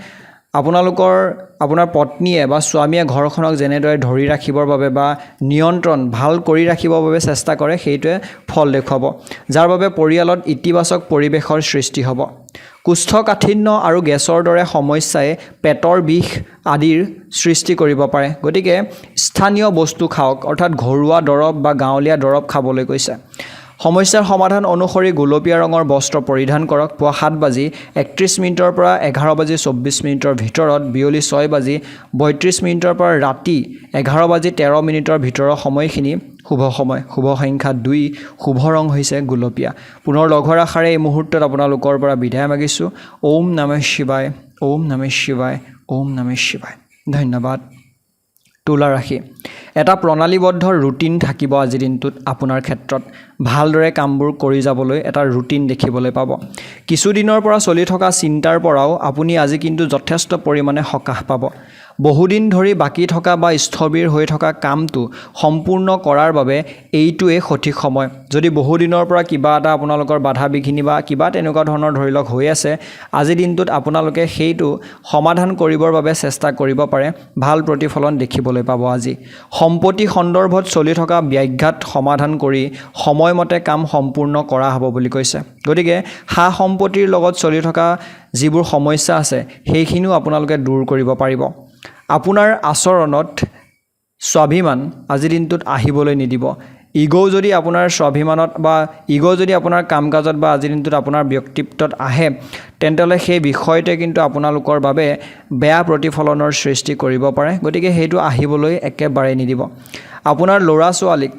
A: আপোনাৰ পত্নীয়ে বা স্বামীয়ে ঘৰখনক যেনেদৰে ধৰি ৰাখিবৰ বাবে বা নিয়ন্ত্ৰণ ভাল কৰি ৰাখিবৰ বাবে চেষ্টা কৰে, সেইটোৱে ফল দেখুৱাব, যাৰ বাবে পৰিয়ালত ইতিবাচক পৰিৱেশৰ সৃষ্টি হ'ব। কোষ্ঠকাঠিন্য আৰু গেছৰ দৰে সমস্যাই পেটৰ বিষ আদিৰ সৃষ্টি কৰিব পাৰে। গতিকে স্থানীয় বস্তু খাওক, অৰ্থাৎ ঘৰুৱা দৰৱ বা গাঁৱলীয়া দৰৱ খাবলৈ কৈছে। সমস্যাৰ সমাধান অনুসৰি গোলপীয়া ৰঙৰ বস্ত্ৰ পৰিধান কৰক। পুৱা 7:31 পৰা 11:24 ভিতৰত, বিয়লি 6:32 পৰা ৰাতি 11:13 ভিতৰৰ সময়খিনি শুভ সময়। শুভ সংখ্যা 2, শুভ ৰং হৈছে গুলপীয়া। পুনৰ লঘৰ আশাৰে এই মুহূৰ্তত আপোনালোকৰ পৰা বিদায় মাগিছোঁ। ওম নমঃ শিৱায়, ওম নমঃ শিৱায়, ওম নমঃ শিৱায়। ধন্যবাদ। তুলা ৰাশি, এটা প্ৰণালীবদ্ধ ৰুটিন থাকিব আজিৰ দিনটোত আপোনাৰ ক্ষেত্ৰত। ভালদৰে কামবোৰ কৰি যাবলৈ এটা ৰুটিন দেখিবলৈ পাব। কিছুদিনৰ পৰা চলি থকা চিন্তাৰ পৰাও আপুনি আজি কিন্তু যথেষ্ট পৰিমাণে সকাহ পাব। বহুদিন ধৰি বাকী থকা বা স্থবিৰ হৈ থকা কামটো সম্পূৰ্ণ কৰাৰ বাবে এইটোৱে সঠিক সময়। যদি বহুদিনৰ পৰা কিবা এটা আপোনালোকৰ বাধা বিঘিনি বা কিবা তেনেকুৱা ধৰণৰ ধৰি লওক হৈ আছে, আজিৰ দিনটোত আপোনালোকে সেইটো সমাধান কৰিবৰ বাবে চেষ্টা কৰিব পাৰে। ভাল প্ৰতিফলন দেখিবলৈ পাব আজি। সম্পত্তি সন্দৰ্ভত চলি থকা ব্যাঘাত সমাধান কৰি সময়মতে কাম সম্পূৰ্ণ কৰা হ'ব বুলি কৈছে। গতিকে সা সম্পত্তিৰ লগত চলি থকা যিবোৰ সমস্যা আছে, সেইখিনিও আপোনালোকে দূৰ কৰিব পাৰিব। আপোনাৰ আচৰণত স্বাভিমান আজিৰ দিনটোত আহিবলৈ নিদিব। ইগ' যদি আপোনাৰ স্বাভিমানত বা ইগ' যদি আপোনাৰ কাম কাজত বা আজিৰ দিনটোত আপোনাৰ ব্যক্তিত্বত আহে, তেন্তে সেই বিষয়টোৱে কিন্তু আপোনালোকৰ বাবে বেয়া প্ৰতিফলনৰ সৃষ্টি কৰিব পাৰে। গতিকে সেইটো আহিবলৈ একেবাৰে নিদিব। আপোনাৰ ল'ৰা ছোৱালীক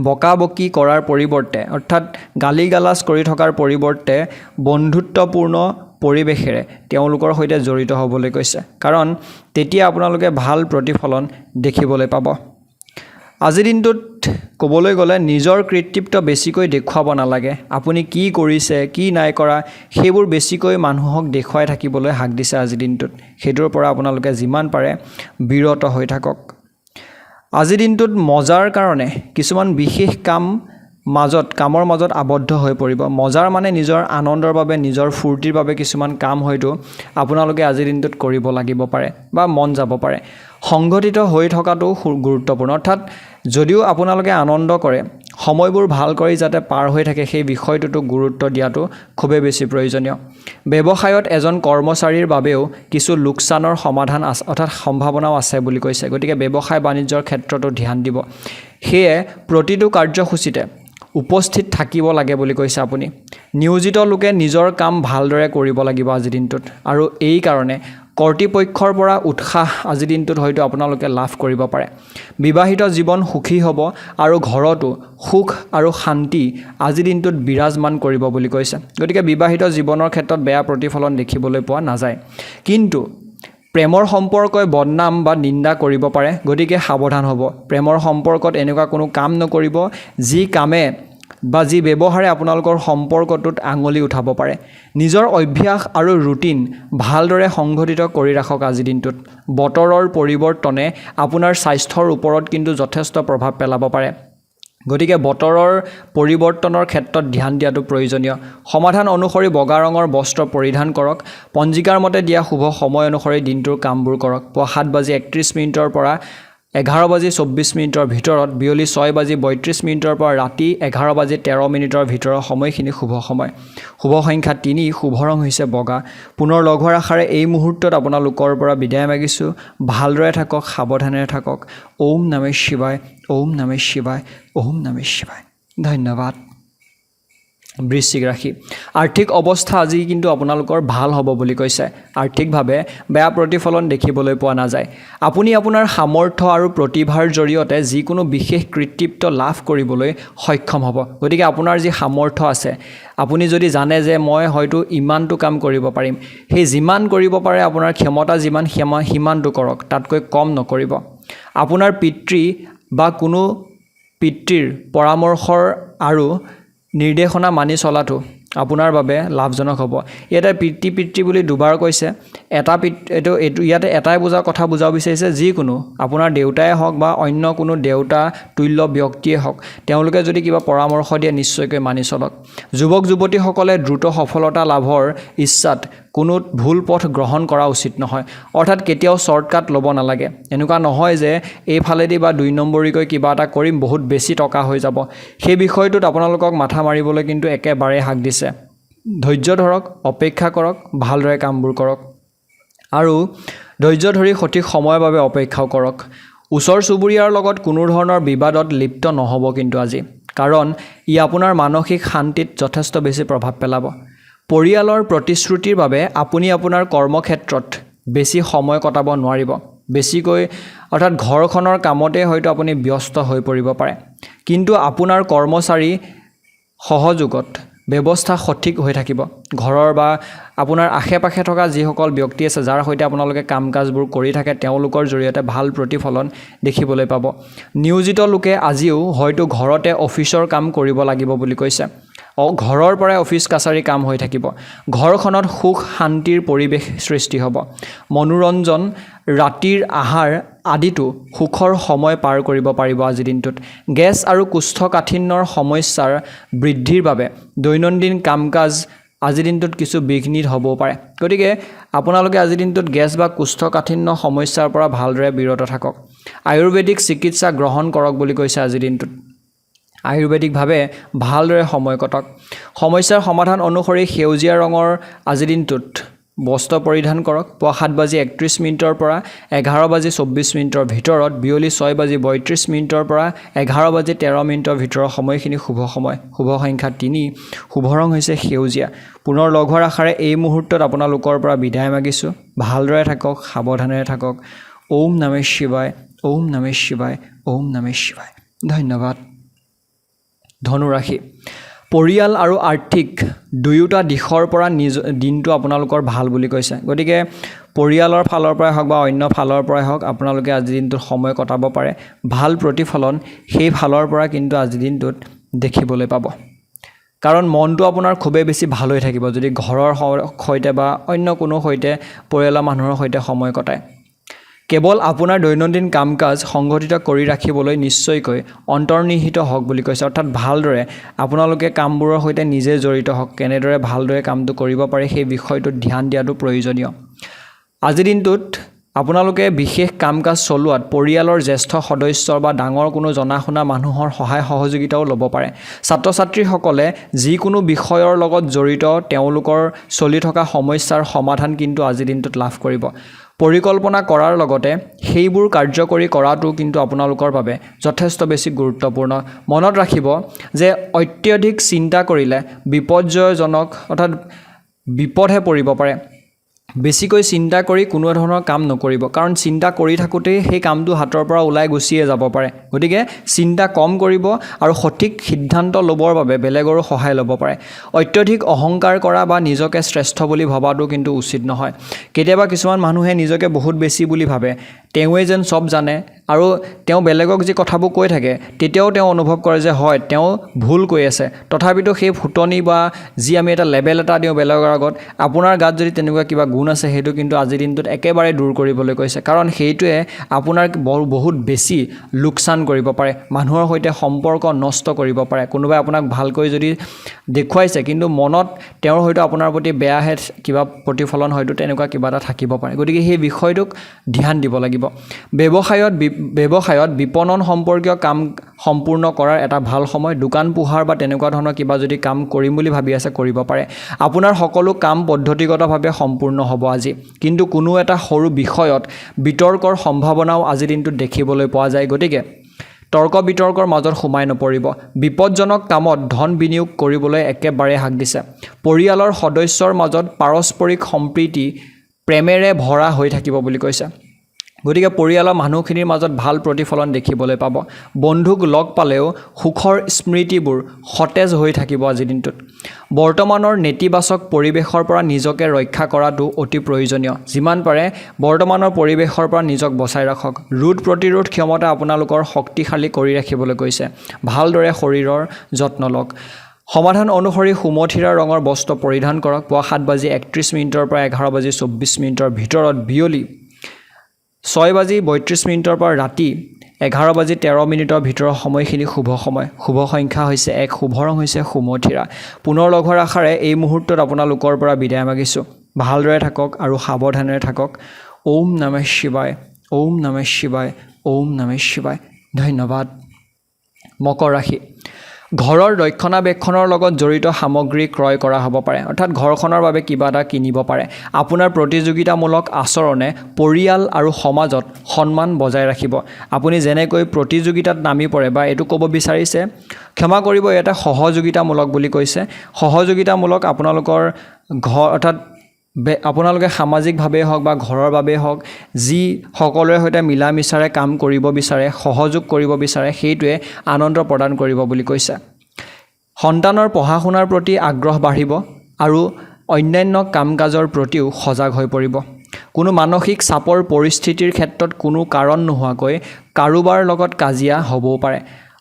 A: বকাবকি কৰাৰ পৰিৱৰ্তে, অৰ্থাৎ গালি গালাজ কৰি থকাৰ পৰিৱৰ্তে বন্ধুত্বপূৰ্ণ পৰিৱেশেৰে তেওঁলোকৰ সৈতে জড়িত হ'বলৈ কৈছে। কাৰণ তেতিয়া আপোনালোকে ভাল প্ৰতিফলন দেখিবলৈ পাব। আজিৰ দিনটোত ক'বলৈ গ'লে নিজৰ কৃতিত্ব বেছিকৈ দেখুৱাব নালাগে। আপুনি কি কৰিছে, কি নাই কৰা, সেইবোৰ বেছিকৈ মানুহক দেখুৱাই থাকিবলৈ হাক দিছে আজিৰ দিনটোত। সেইটোৰ পৰা আপোনালোকে যিমান পাৰে বিৰত হৈ থাকক। আজিৰ দিনটোত মজাৰ কাৰণে কিছুমান বিশেষ কামৰ মাজত আবদ্ধ হৈ পৰিব। মজাৰ মানে নিজৰ আনন্দৰ বাবে, নিজৰ ফূৰ্তিৰ বাবে কিছুমান কাম হয়তো আপোনালোকে আজিৰ দিনটোত কৰিব লাগিব পাৰে বা মন যাব পাৰে। সংগঠিত হৈ থকাটো গুৰুত্বপূৰ্ণ। অৰ্থাৎ যদিও আপোনালোকে আনন্দ কৰে, সময়বোৰ ভাল কৰি যাতে পাৰ হৈ থাকে, সেই বিষয়টোতো গুৰুত্ব দিয়াটো খুবেই বেছি প্ৰয়োজনীয়। ব্যৱসায়ত এজন কৰ্মচাৰীৰ বাবেও কিছু লোকচানৰ সমাধান আছে, অৰ্থাৎ সম্ভাৱনাও আছে বুলি কৈছে। গতিকে ব্যৱসায় বাণিজ্যৰ ক্ষেত্ৰতো ধ্যান দিব। সেয়ে প্ৰতিটো কাৰ্যসূচীতে উপস্থিত থাকিব লাগে বুলি কৈছে আপুনি। নিয়োজিত লোকে নিজৰ কাম ভালদৰে কৰিব লাগিব আজিৰ দিনটোত। আৰু এই কাৰণে কৰ্তৃপক্ষৰ পৰা উৎসাহ আজিৰ দিনটোত হয়তো আপোনালোকে লাভ কৰিব পাৰে বিবাহিত জীৱন সুখী হ'ব আৰু ঘৰতো সুখ আৰু শান্তি আজিৰ দিনটোত বিৰাজমান কৰিব বুলি কৈছে গতিকে বিবাহিত জীৱনৰ ক্ষেত্ৰত বেয়া প্ৰতিফলন দেখিবলৈ পোৱা নাযায় কিন্তু প্ৰেমৰ সম্পৰ্কই বদনাম বা নিন্দা কৰিব পাৰে গতিকে সাৱধান হ'ব প্ৰেমৰ সম্পৰ্কত এনেকুৱা কোনো কাম নকৰিব যি কামে বা যি ব্যৱহাৰে আপোনালোকৰ সম্পৰ্কটোত আঙুলি উঠাব পাৰে নিজৰ অভ্যাস আৰু ৰুটিন ভালদৰে সংঘটিত কৰি ৰাখক আজিৰ দিনটোত বতৰৰ পৰিৱৰ্তনে আপোনাৰ স্বাস্থ্যৰ ওপৰত কিন্তু যথেষ্ট প্ৰভাৱ পেলাব পাৰে গতিকে বতৰৰ পৰিৱৰ্তনৰ ক্ষেত্ৰত ধ্যান দিয়াটো প্ৰয়োজনীয় সমাধান অনুসৰি বগা ৰঙৰ বস্ত্ৰ পৰিধান কৰক পঞ্জিকাৰ মতে দিয়া শুভ সময় অনুসৰি দিনটোৰ কামবোৰ কৰক পুৱা 7:31 পৰা 11:24 ভিতৰত বিয়লি 6:32 পৰা ৰাতি 11:13 ভিতৰৰ সময়খিনি শুভ সময় শুভ সংখ্যা 3 শুভ ৰং হৈছে বগা পুনৰ লগ হোৱাৰ আশাৰে এই মুহূৰ্তত আপোনালোকৰ পৰা বিদায় মাগিছোঁ ভালদৰে থাকক সাৱধানেৰে থাকক ওম নমঃ শিৱায় ওম নমঃ শিৱায় ওম নমঃ শিৱায় ধন্যবাদ বৃশ্চিক ৰাশি আৰ্থিক অৱস্থা আজি কিন্তু আপোনালোকৰ ভাল হ'ব বুলি কৈছে আৰ্থিকভাৱে বেয়া প্ৰতিফলন দেখিবলৈ পোৱা নাযায় আপুনি আপোনাৰ সামৰ্থ্য আৰু প্ৰতিভাৰ জৰিয়তে যিকোনো বিশেষ কৃতিত্ব লাভ কৰিবলৈ সক্ষম হ'ব গতিকে আপোনাৰ যি সামৰ্থ্য আছে আপুনি যদি জানে যে মই হয়তো ইমানটো কাম কৰিব পাৰিম সেই যিমান কৰিব পাৰে আপোনাৰ ক্ষমতা যিমান সিমানটো কৰক তাতকৈ কম নকৰিব আপোনাৰ পিতৃ বা কোনো পিতৃৰ পৰামৰ্শৰ আৰু নিৰ্দেশনা মানি চলাটো আপোনাৰ বাবে লাভজনক হ'ব ইয়াতে পিতৃ বুলি দুবাৰ কৈছে এইটো ইয়াতে এটাই কথা বুজাব বিচাৰিছে যিকোনো আপোনাৰ দেউতাই হওক বা অন্য কোনো দেউতা তুল্য ব্যক্তিয়ে হওক তেওঁলোকে যদি কিবা পৰামৰ্শ দিয়ে নিশ্চয়কৈ মানি চলক যুৱক যুৱতীসকলে দ্ৰুত সফলতা লাভৰ ইচ্ছাত কোনো ভুল পথ গ্ৰহণ কৰা উচিত নহয় অৰ্থাৎ কেতিয়াও শ্বৰ্টকাট ল'ব নালাগে এনেকুৱা নহয় যে এইফালেদি বা 2 নম্বৰীকৈ কিবা এটা কৰিম বহুত বেছি টকা হৈ যাব সেই বিষয়টোত আপোনালোকক মাথা মাৰিবলৈ কিন্তু একেবাৰে হাক দিছে ধৈৰ্য ধৰক অপেক্ষা কৰক ভালদৰে কামবোৰ কৰক আৰু ধৈৰ্য ধৰি সঠিক সময়ৰ বাবে অপেক্ষাও কৰক ওচৰ চুবুৰীয়াৰ লগত কোনো ধৰণৰ বিবাদত লিপ্ত নহ'ব কিন্তু আজি কাৰণ ই আপোনাৰ মানসিক শান্তিত যথেষ্ট বেছি প্ৰভাৱ পেলাব পৰিয়ালৰ প্ৰতিশ্ৰুতিৰ বাবে আপুনি আপোনাৰ কৰ্মক্ষেত্ৰত বেছি সময় কটাব নোৱাৰিব বেছিকৈ অৰ্থাৎ ঘৰখনৰ কামতে হয়তো আপুনি ব্যস্ত হৈ পৰিব পাৰে কিন্তু আপোনাৰ কৰ্মচাৰী সহযোগত ব্যৱস্থা সঠিক হৈ থাকিব ঘৰৰ বা আপোনাৰ আশে-পাশে থকা যিসকল ব্যক্তি আছে যাৰ সৈতে আপোনালোকে কাম কাজবোৰ কৰি থাকে তেওঁলোকৰ জৰিয়তে ভাল প্ৰতিফলন দেখিবলৈ পাব নিয়োজিত লোকে আজিও হয়তো ঘৰতে অফিচৰ কাম কৰিব লাগিব বুলি কৈছে ঘৰৰ পৰাই অফিচ কাছাৰী কাম হৈ থাকিব ঘৰখনত সুখ শান্তিৰ পৰিৱেশ সৃষ্টি হ'ব মনোৰঞ্জন ৰাতিৰ আহাৰ আদিটো সুখৰ সময় পাৰ কৰিব পাৰিব আজিৰ দিনটোত গেছ আৰু কোষ্ঠকাঠিন্যৰ সমস্যাৰ বৃদ্ধিৰ বাবে দৈনন্দিন কাম-কাজ আজিৰ দিনটোত কিছু বিঘ্নিত হ'ব পাৰে গতিকে আপোনালোকে আজিৰ দিনটোত গেছ বা কোষ্ঠকাঠিন্য সমস্যাৰ পৰা ভালদৰে বিৰত থাকক আয়ুৰ্বেদিক চিকিৎসা গ্ৰহণ কৰক বুলি কৈছে আজিৰ দিনটোত আয়ুৰ্বেদিকভাৱে ভালদৰে সময় কটক সমস্যাৰ সমাধান অনুসৰি সেউজীয়া ৰঙৰ আজিৰ দিনটোত বস্ত্ৰ পৰিধান কৰক পুৱা 7:31 পৰা 11:24 ভিতৰত বিয়লি 6:32 পৰা 11:13 ভিতৰৰ সময়খিনি শুভ সময় শুভ সংখ্যা 3 শুভ ৰং হৈছে সেউজীয়া পুনৰ লগ হোৱাৰ আশাৰে এই মুহূৰ্তত আপোনালোকৰ পৰা বিদায় মাগিছোঁ ভালদৰে থাকক সাৱধানেৰে থাকক ওম নমঃ শিৱায় ওম নমঃ শিৱায় ওম নমঃ শিৱায় ধন্যবাদ ধনু ৰাশি পৰিয়াল আৰু আৰ্থিক দুয়োটা দিশৰ পৰা দিনটো আপোনালোকৰ ভাল বুলি কৈছে গতিকে পৰিয়ালৰ ফালৰ পৰাই হওক বা অন্য ফালৰ পৰাই হওক আপোনালোকে আজি দিনটোত সময় কটাব পাৰে ভাল প্ৰতিফলন সেই ফালৰ পৰা কিন্তু আজি দিনটোত দেখিবলৈ পাব কাৰণ মনটো আপোনাৰ খুবেই বেছি ভাল হৈ থাকিব যদি ঘৰৰ সৈতে বা অন্য কোনো সৈতে পৰিয়ালৰ মানুহৰ সৈতে সময় কটায় কেৱল আপোনাৰ দৈনন্দিন কাম-কাজ সংগঠিত কৰি ৰাখিবলৈ নিশ্চয়কৈ অন্তৰ্নিহিত হওক বুলি কৈছে অৰ্থাৎ ভালদৰে আপোনালোকে কামবোৰৰ সৈতে নিজে জড়িত হওক কেনেদৰে ভালদৰে কামটো কৰিব পাৰে সেই বিষয়টোত ধ্যান দিয়াটো প্ৰয়োজনীয় আজিৰ দিনটোত আপোনালোকে বিশেষ কাম-কাজ চলোৱাত পৰিয়ালৰ জ্যেষ্ঠ সদস্য বা ডাঙৰ কোনো জনাশুনা মানুহৰ সহায় সহযোগিতাও ল'ব পাৰে ছাত্ৰ ছাত্ৰীসকলে যিকোনো বিষয়ৰ লগত জড়িত তেওঁলোকৰ চলি থকা সমস্যাৰ সমাধান কিন্তু আজিৰ দিনটোত লাভ কৰিব পৰিকল্পনা কৰাৰ লগতে সেইবোৰ কাৰ্যকৰী কৰাটো কিন্তু আপোনালোকৰ বাবে যথেষ্ট বেছি গুৰুত্বপূৰ্ণ মনত ৰাখিব যে অত্যধিক চিন্তা কৰিলে বিপদজনক অৰ্থাৎ বিপদহে পৰিব পাৰে বেছিকৈ চিন্তা কৰি কোনো ধৰণৰ কাম নকৰিব, কাৰণ চিন্তা কৰি থাকোঁতেই সেই কামটো হাতৰ পৰা ওলাই গুচিয়ে যাব পাৰে। গতিকে চিন্তা কম কৰিব আৰু সঠিক সিদ্ধান্ত ল'বৰ বাবে বেলেগৰো সহায় ল'ব পাৰে। অত্যধিক অহংকাৰ কৰা বা নিজকে শ্ৰেষ্ঠ বুলি ভবাটো কিন্তু উচিত নহয়। কেতিয়াবা কিছুমান মানুহে নিজকে বহুত বেছি বুলি ভাবে, তেওঁৱে যেন চব জানে, আৰু তেওঁ বেলেগক যি কথাবোৰ কৈ থাকে তেতিয়াও তেওঁ অনুভৱ কৰে যে হয় তেওঁ ভুল কৈ আছে। তথাপিতো সেই ফুটনি বা যি আমি এটা লেবেল এটা দিওঁ বেলেগৰ আগত, আপোনাৰ গাত যদি তেনেকুৱা কিবা গুণ আছে সেইটো কিন্তু আজিৰ দিনটোত একেবাৰে দূৰ কৰিবলৈ কৈছে, কাৰণ সেইটোৱে আপোনাৰ বহুত বেছি লোকচান কৰিব পাৰে, মানুহৰ সৈতে সম্পৰ্ক নষ্ট কৰিব পাৰে। কোনোবাই আপোনাক ভালকৈ যদি দেখুৱাইছে কিন্তু মনত তেওঁৰ হয়তো আপোনাৰ প্ৰতি বেয়াহে কিবা প্ৰতিফলন হয়তো তেনেকুৱা কিবা এটা থাকিব পাৰে। গতিকে সেই বিষয়টোক ধ্যান দিব লাগিব। ব্যৱসায়ত বিপণন সম্পৰ্কীয় কাম সম্পূৰ্ণ কৰাৰ এটা ভাল সময়। দোকান পোহাৰ বা তেনেকুৱা ধৰণৰ কিবা যদি কাম কৰিম বুলি ভাবি আছে কৰিব পাৰে। আপোনাৰ সকলো কাম পদ্ধতিগতভাৱে সম্পূৰ্ণ হ'ব আজি, কিন্তু কোনো এটা সৰু বিষয়ত বিতৰ্কৰ সম্ভাৱনাও আজিৰ দিনটোত দেখিবলৈ পোৱা যায়। গতিকে তৰ্ক বিতৰ্কৰ মাজত সোমাই নপৰিব। বিপদজনক কামত ধন বিনিয়োগ কৰিবলৈ একেবাৰে হাক দিছে। পৰিয়ালৰ সদস্যৰ মাজত পাৰস্পৰিক সম্প্ৰীতি প্ৰেমেৰে ভৰা হৈ থাকিব বুলি কৈছে। গতিকে পৰিয়ালৰ মানুহখিনিৰ মাজত ভাল প্ৰতিফলন দেখিবলৈ পাব। বন্ধুক লগ পালেও সুখৰ স্মৃতিবোৰ সতেজ হৈ থাকিব আজিৰ দিনটোত। বৰ্তমানৰ নেতিবাচক পৰিৱেশৰ পৰা নিজকে ৰক্ষা কৰাটো অতি প্ৰয়োজনীয়। যিমান পাৰে বৰ্তমানৰ পৰিৱেশৰ পৰা নিজক বচাই ৰাখক। ৰোগ প্ৰতিৰোধ ক্ষমতা আপোনালোকৰ শক্তিশালী কৰি ৰাখিবলৈ কৈছে। ভালদৰে শৰীৰৰ যত্ন লওক। সমাধান অনুসৰি সুমথিৰা ৰঙৰ বস্ত্ৰ পৰিধান কৰক। পুৱা 7:31 পৰা 11:24 ভিতৰত, বিয়লি 6:32 পৰা ৰাতি 11:13 ভিতৰৰ সময়খিনি শুভ সময়। শুভ সংখ্যা হৈছে 1, শুভ ৰং হৈছে সুমথিৰা। পুনৰ লগ হোৱাৰ আশাৰে এই মুহূৰ্তত আপোনালোকৰ পৰা বিদায় মাগিছোঁ। ভালদৰে থাকক আৰু সাৱধানেৰে থাকক। ওম নমঃ শিৱায়, ওম নমঃ শিৱায়, ওম নমঃ শিৱায়। ধন্যবাদ। মকৰ ৰাশি। ঘৰৰ ৰক্ষণাবেক্ষণৰ লগত জড়িত সামগ্ৰী ক্ৰয় কৰা হ'ব পাৰে, অৰ্থাৎ ঘৰখনৰ বাবে কিবা এটা কিনিব পাৰে। আপোনাৰ প্ৰতিযোগিতামূলক আচৰণে পৰিয়াল আৰু সমাজত সন্মান বজাই ৰাখিব। আপুনি যেনেকৈ প্ৰতিযোগিতাত নামি পৰে, বা এইটো ক'ব বিচাৰিছে, ক্ষমা কৰিব, ইয়াতে সহযোগিতামূলক বুলি কৈছে। সহযোগিতামূলক আপোনালোকৰ ঘৰ, অৰ্থাৎ আপোনালোকে সামাজিকভাৱেই হওক বা ঘৰৰ বাবেই হওক, যি সকলোৰে সৈতে মিলা মিছাৰে কাম কৰিব বিচাৰে, সহযোগ কৰিব বিচাৰে, সেইটোৱে আনন্দ প্ৰদান কৰিব বুলি কৈছে। সন্তানৰ পঢ়া শুনাৰ প্ৰতি আগ্ৰহ বাঢ়িব আৰু অন্যান্য কাম কাজৰ প্ৰতিও সজাগ হৈ পৰিব। কোনো মানসিক চাপৰ পৰিস্থিতিৰ ক্ষেত্ৰত কোনো কাৰণ নোহোৱাকৈ কাৰোবাৰ লগত কাজিয়া হ'বও পাৰে,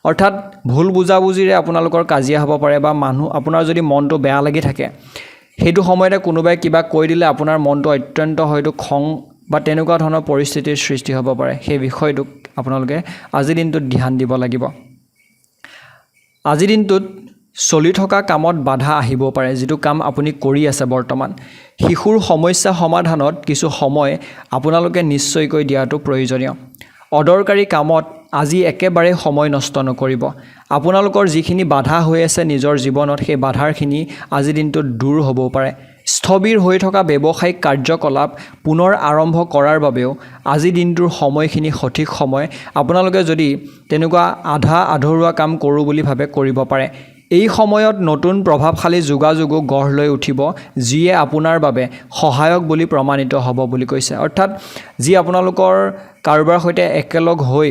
A: অৰ্থাৎ ভুল বুজাবুজিৰে আপোনালোকৰ কাজিয়া হ'ব পাৰে, বা আপোনাৰ যদি মনটো বেয়া লাগি থাকে সেইটো সময়তে কোনোবাই কিবা কৈ দিলে আপোনাৰ মনটো অত্যন্ত হয়তো খং বা তেনেকুৱা ধৰণৰ পৰিস্থিতিৰ সৃষ্টি হ'ব পাৰে। সেই বিষয়টোক আপোনালোকে আজিৰ দিনটোত ধ্যান দিব লাগিব। আজিৰ দিনটোত চলি থকা কামত বাধা আহিবও পাৰে, যিটো কাম আপুনি কৰি আছে বৰ্তমান। শিশুৰ সমস্যা সমাধানত কিছু সময় আপোনালোকে নিশ্চয়কৈ দিয়াটো প্ৰয়োজনীয়। অদৰকাৰী কামত আজি একেবাৰে সময় নষ্ট নকৰিব। আপোনালোকৰ যিখিনি বাধা হৈ আছে নিজৰ জীৱনত, সেই বাধাৰখিনি আজিৰ দিনটোত দূৰ হ'বও পাৰে। স্থবিৰ হৈ থকা ব্যৱসায়িক কাৰ্যকলাপ পুনৰ আৰম্ভ কৰাৰ বাবেও আজি দিনটোৰ সময়খিনি সঠিক সময়। আপোনালোকে যদি তেনেকুৱা আধৰুৱা কাম কৰোঁ বুলি ভাবে, কৰিব পাৰে। এই সময়ত নতুন প্ৰভাৱশালী যোগাযোগো গঢ় লৈ উঠিব, যিয়ে আপোনাৰ বাবে সহায়ক বুলি প্ৰমাণিত হ'ব বুলি কৈছে। অৰ্থাৎ যি আপোনালোকৰ কাৰোবাৰ সৈতে একেলগ হৈ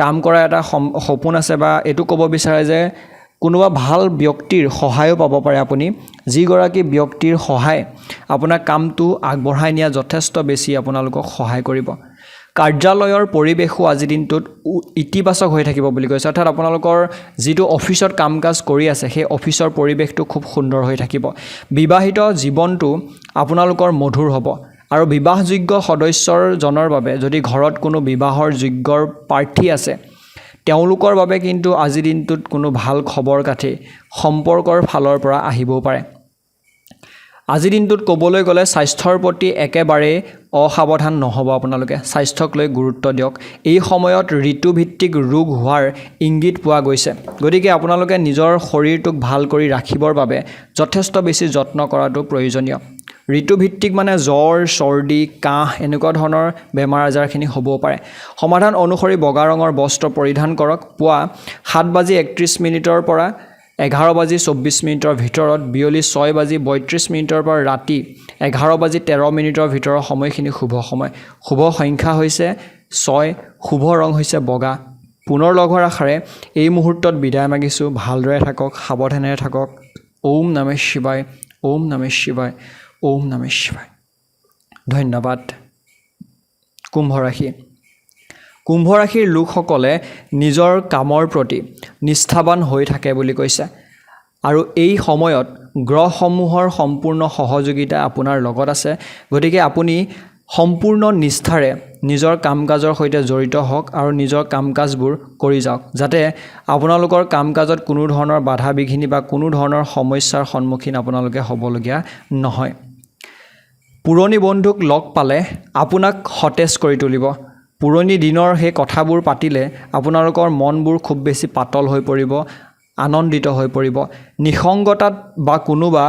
A: কাম কৰা এটা সপোন আছে, বা এইটো ক'ব বিচাৰে যে কোনোবা ভাল ব্যক্তিৰ সহায়ো পাব পাৰে আপুনি, যিগৰাকী ব্যক্তিৰ সহায় আপোনাৰ কামটো আগবঢ়াই নিয়া যথেষ্ট বেছি আপোনালোকক সহায় কৰিব। কাৰ্যালয়ৰ পৰিৱেশো আজিৰ দিনটোত ইতিবাচক হৈ থাকিব বুলি কৈছে, অৰ্থাৎ আপোনালোকৰ যিটো অফিচত কাম কাজ কৰি আছে সেই অফিচৰ পৰিৱেশটো খুব সুন্দৰ হৈ থাকিব। বিবাহিত জীৱনটো আপোনালোকৰ মধুৰ হ'ব। আৰু বিবাহযোগ্য সদস্যজনৰ বাবে যদি ঘৰত কোনো বিবাহৰ যোগ্যৰ প্ৰাৰ্থী আছে, তেওঁলোকৰ বাবে কিন্তু আজিৰ দিনটোত কোনো ভাল খবৰ কাঠি সম্পৰ্কৰ ফালৰ পৰা আহিবও পাৰে। আজিৰ দিনটোত ক'বলৈ গ'লে স্বাস্থ্যৰ প্ৰতি একেবাৰেই অসাৱধান নহ'ব। আপোনালোকে স্বাস্থ্যক লৈ গুৰুত্ব দিয়ক। এই সময়ত ঋতুভিত্তিক ৰোগ হোৱাৰ ইংগিত পোৱা গৈছে, গতিকে আপোনালোকে নিজৰ শৰীৰটোক ভাল কৰি ৰাখিবৰ বাবে যথেষ্ট বেছি যত্ন কৰাটো প্ৰয়োজনীয়। ঋতুভিত্তিক মানে জ্বৰ, চৰ্দি, কাহ এনেকুৱা ধৰণৰ বেমাৰ আজাৰখিনি হ'বও পাৰে। সমাধান অনুসৰি বগা ৰঙৰ বস্ত্ৰ পৰিধান কৰক। পুৱা 7:31 পৰা 11:24 ভিতৰত বিয়লি 6:32 পৰা ৰাতি 11:13 ভিতৰৰ সময়খিনি শুভ সময়। শুভ সংখ্যা হৈছে 6, শুভ ৰং হৈছে বগা। পুনৰ লগ হোৱাৰ আশাৰে এই মুহূৰ্তত বিদায় মাগিছোঁ। ভালদৰে থাকক, সাৱধানেৰে থাকক। ওম নমঃ শিৱায়, ওম নমঃ শিৱায়, ওম নমঃ শিৱায়। ধন্যবাদ। কুম্ভ ৰাশি। কুম্ভ ৰাশিৰ লোকসকলে নিজৰ কামৰ প্ৰতি নিষ্ঠাবান হৈ থাকে বুলি কৈছে আৰু এই সময়ত গ্ৰহসমূহৰ সম্পূৰ্ণ সহযোগিতা আপোনাৰ লগত আছে। গতিকে আপুনি সম্পূৰ্ণ নিষ্ঠাৰে নিজৰ কাম কাজৰ সৈতে জড়িত হওক আৰু নিজৰ কাম কাজবোৰ কৰি যাওক, যাতে আপোনালোকৰ কাম কাজত কোনো ধৰণৰ বাধা বিঘিনি বা কোনো ধৰণৰ সমস্যাৰ সন্মুখীন আপোনালোকে হ'বলগীয়া নহয়। পুৰণি বন্ধুক লগ পালে আপোনাক সতেজ কৰি তুলিব। পুৰণি দিনৰ সেই কথাবোৰ পাতিলে আপোনালোকৰ মনবোৰ খুব বেছি পাতল হৈ পৰিব, আনন্দিত হৈ পৰিব। নিসংগতাত বা কোনোবা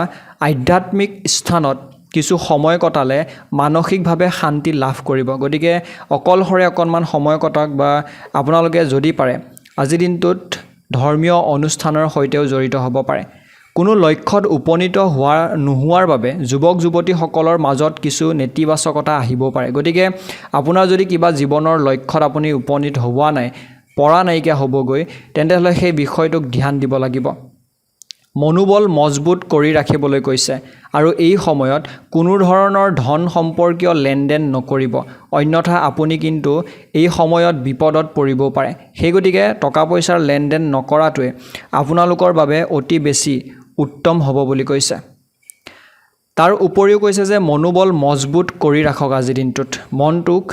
A: আধ্যাত্মিক স্থানত কিছু সময় কটালে মানসিকভাৱে শান্তি লাভ কৰিব। গতিকে অকলশৰে অকণমান সময় কটাওক বা আপোনালোকে যদি পাৰে আজিৰ দিনটোত ধৰ্মীয় অনুষ্ঠানৰ সৈতেও জড়িত হ'ব পাৰে। কোনো লক্ষ্যত উপনীত নোহোৱাৰ বাবে যুৱক যুৱতীসকলৰ মাজত কিছু নেতিবাচকতা আহিব পাৰে। গতিকে আপোনাৰ যদি কিবা জীৱনৰ লক্ষ্যত আপুনি উপনীত হোৱা নাই, পৰা নাইকিয়া হ'বগৈ, তেন্তেহ'লে সেই বিষয়টোক ধ্যান দিব লাগিব। মনোবল মজবুত কৰি ৰাখিবলৈ কৈছে আৰু এই সময়ত কোনো ধৰণৰ ধন সম্পৰ্কীয় লেনদেন নকৰিব, অন্যথা আপুনি কিন্তু এই সময়ত বিপদত পৰিবও পাৰে। সেই গতিকে টকা পইচাৰ লেনদেন নকৰাটোৱে আপোনালোকৰ বাবে অতি বেছি উত্তম হ'ব বুলি কৈছে। তাৰ উপৰিও কৈছে যে মনোবল মজবুত কৰি ৰাখক, আজিৰ দিনটোত মনটোক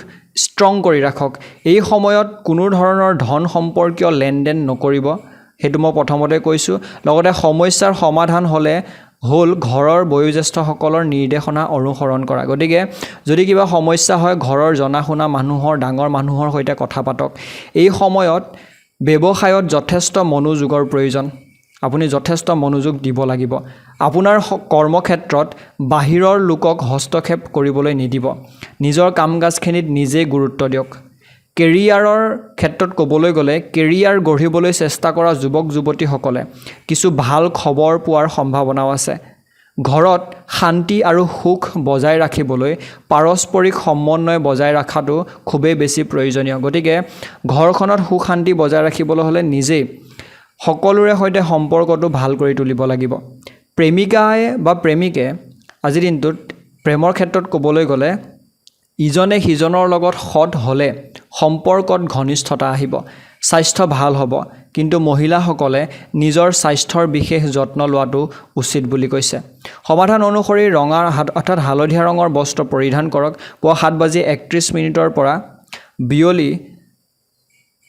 A: ষ্ট্ৰং কৰি ৰাখক। এই সময়ত কোনো ধৰণৰ ধন সম্পৰ্কীয় লেনদেন নকৰিব, সেইটো মই প্ৰথমতে কৈছোঁ। লগতে সমস্যাৰ সমাধান হ'ল ঘৰৰ বয়োজ্যেষ্ঠসকলৰ নিৰ্দেশনা অনুসৰণ কৰা। গতিকে যদি কিবা সমস্যা হয় ঘৰৰ জনা শুনা মানুহৰ, ডাঙৰ মানুহৰ সৈতে কথা পাতক। এই সময়ত ব্যৱসায়ত যথেষ্ট মনোযোগৰ প্ৰয়োজন, আপুনি যথেষ্ট মনোযোগ দিব লাগিব। আপোনাৰ কৰ্মক্ষেত্ৰত বাহিৰৰ লোকক হস্তক্ষেপ কৰিবলৈ নিদিব, নিজৰ কাম কাজখিনিত নিজেই গুৰুত্ব দিয়ক। কেৰিয়াৰৰ ক্ষেত্ৰত ক'বলৈ গ'লে কেৰিয়াৰ গঢ়িবলৈ চেষ্টা কৰা যুৱক যুৱতীসকলে কিছু ভাল খবৰ পোৱাৰ সম্ভাৱনাও আছে। ঘৰত শান্তি আৰু সুখ বজাই ৰাখিবলৈ পাৰস্পৰিক সমন্বয় বজাই ৰখাটো খুবেই বেছি প্ৰয়োজনীয়। গতিকে ঘৰখনত সুখ শান্তি বজাই ৰাখিবলৈ হ'লে নিজেই সকলোৰে সৈতে সম্পৰ্কটো ভাল কৰি তুলিব লাগিব। প্ৰেমিকাই বা প্ৰেমিকে আজিৰ দিনটোত প্ৰেমৰ ক্ষেত্ৰত ক'বলৈ গ'লে ইজনে সিজনৰ লগত সৎ হ'লে সম্পৰ্কত ঘনিষ্ঠতা আহিব, স্বাস্থ্য ভাল হ'ব। কিন্তু মহিলাসকলে নিজৰ স্বাস্থ্যৰ বিশেষ যত্ন লোৱাটো উচিত বুলি কৈছে। সমাধান অনুসৰি ৰঙা অৰ্থাৎ হালধীয়া ৰঙৰ বস্ত্ৰ পৰিধান কৰক। পুৱা 7:31 পৰা বিয়লি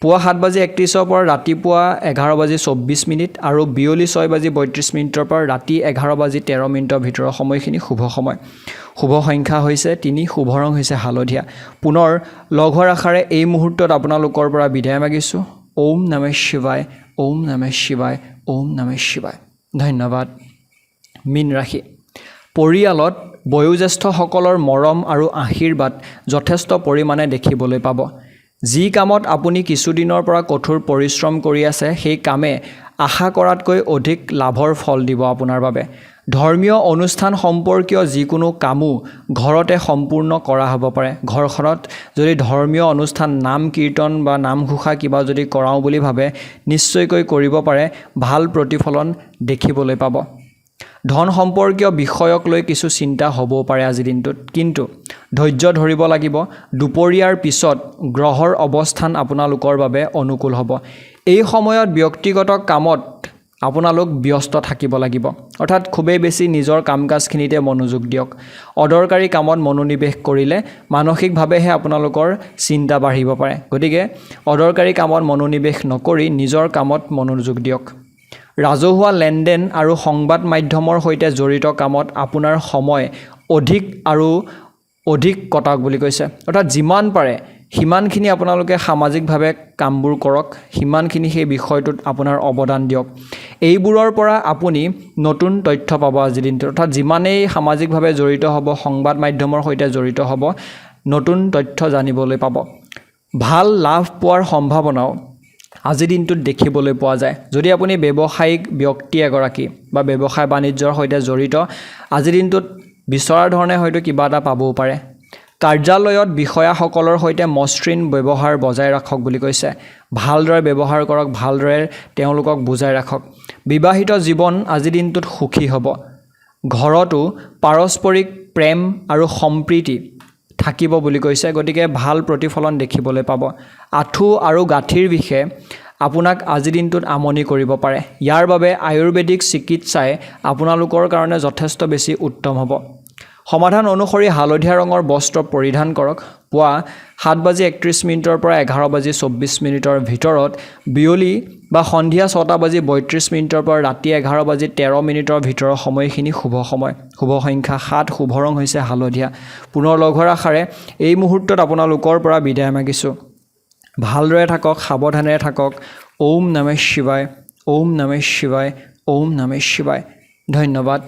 A: পুৱা 7:31 পৰা ৰাতিপুৱা 11:24 আৰু বিয়লি 6:32 পৰা ৰাতি 11:13 ভিতৰৰ সময়খিনি শুভ সময়। শুভ সংখ্যা হৈছে 3, শুভ ৰং হৈছে হালধীয়া। পুনৰ লগ হোৱাৰ আশাৰে এই মুহূৰ্তত আপোনালোকৰ পৰা বিদায় মাগিছোঁ। ওম নমঃ শিৱায়, ওম নমঃ শিৱায়, ওম নমঃ শিৱায়। ধন্যবাদ। মীন ৰাশি। পৰিয়ালত বয়োজ্যেষ্ঠসকলৰ মৰম আৰু আশীৰ্বাদ যথেষ্ট পৰিমাণে দেখিবলৈ পাব। যি কামত আপুনি কিছুদিনৰ পৰা কঠোৰ পৰিশ্ৰম কৰি আছে সেই কামে আশা কৰাতকৈ অধিক লাভৰ ফল দিব আপোনাৰ বাবে। ধৰ্মীয় অনুষ্ঠান সম্পৰ্কীয় যিকোনো কামো ঘৰতে সম্পূৰ্ণ কৰা হ'ব পাৰে। ঘৰখনত যদি ধৰ্মীয় অনুষ্ঠান, নাম কীৰ্তন বা নামঘোষা কিবা যদি কৰাওঁ বুলি ভাবে নিশ্চয়কৈ কৰিব পাৰে, ভাল প্ৰতিফলন দেখিবলৈ পাব। ধন সম্পৰ্কীয় বিষয়ক লৈ কিছু চিন্তা হ'বও পাৰে আজিৰ দিনটোত, কিন্তু ধৈৰ্য ধৰিব লাগিব। দুপৰীয়াৰ পিছত গ্ৰহৰ অৱস্থান আপোনালোকৰ বাবে অনুকূল হ'ব। এই সময়ত ব্যক্তিগত কামত আপোনালোক ব্যস্ত থাকিব লাগিব, অৰ্থাৎ খুবেই বেছি নিজৰ কাম কাজখিনিতে মনোযোগ দিয়ক। অদৰকাৰী কামত মনোনিৱেশ কৰিলে মানসিকভাৱেহে আপোনালোকৰ চিন্তা বাঢ়িব পাৰে। গতিকে অদৰকাৰী কামত মনোনিৱেশ নকৰি নিজৰ কামত মনোযোগ দিয়ক। ৰাজহুৱা লেনদেন আৰু সংবাদ মাধ্যমৰ সৈতে জড়িত কামত আপোনাৰ সময় অধিক কটাওক বুলি কৈছে। অৰ্থাৎ যিমান পাৰে সিমানখিনি আপোনালোকে সামাজিকভাৱে কামবোৰ কৰক, সিমানখিনি সেই বিষয়টোত আপোনাৰ অৱদান দিয়ক। এইবোৰৰ পৰা আপুনি নতুন তথ্য পাব আজিৰ দিনটোত। অৰ্থাৎ যিমানেই সামাজিকভাৱে জড়িত হ'ব, সংবাদ মাধ্যমৰ সৈতে জড়িত হ'ব, নতুন তথ্য জানিবলৈ পাব। ভাল লাভ পোৱাৰ সম্ভাৱনাও আজিৰ দিনটোত দেখিবলৈ পোৱা যায়। যদি আপুনি ব্যৱসায়িক ব্যক্তি এগৰাকী বা ব্যৱসায় বাণিজ্যৰ সৈতে জড়িত, আজিৰ দিনটোত বিচৰাৰ ধৰণে হয়তো কিবা এটা পাবও পাৰে। কাৰ্যালয়ত বিষয়াসকলৰ সৈতে মসৃণ ব্যৱহাৰ বজাই ৰাখক বুলি কৈছে। ভালদৰে ব্যৱহাৰ কৰক, ভালদৰে তেওঁলোকক বুজাই ৰাখক। বিবাহিত জীৱন আজিৰ দিনটোত সুখী হ'ব। ঘৰতো পাৰস্পৰিক প্ৰেম আৰু সম্প্ৰীতি থাকিব বুলি কৈছে, গতিকে ভাল প্ৰতিফলন দেখিবলৈ পাব। আঁঠু আৰু গাঁঠিৰ বিষে আপোনাক আজিৰ দিনটোত আমনি কৰিব পাৰে। ইয়াৰ বাবে আয়ুৰ্বেদিক চিকিৎসাই আপোনালোকৰ কাৰণে যথেষ্ট বেছি উত্তম হ'ব। সমাধান অনুসৰি হালধীয়া ৰঙৰ বস্ত্ৰ পৰিধান কৰক। পুৱা 7:31 পৰা 11:24 ভিতৰত, বিয়লি বা সন্ধিয়া 6:32 পৰা ৰাতি 11:13 ভিতৰৰ সময়খিনি শুভ সময়। শুভ সংখ্যা 7, শুভ ৰং হৈছে হালধীয়া। পুনৰ লগ হোৱাৰ আশাৰে এই মুহূৰ্তত আপোনালোকৰ পৰা বিদায় মাগিছোঁ। ভালদৰে থাকক, সাৱধানেৰে থাকক। ওম নমঃ শিৱায়, ওম নমঃ শিৱায়, ওম নমঃ শিৱায়। ধন্যবাদ।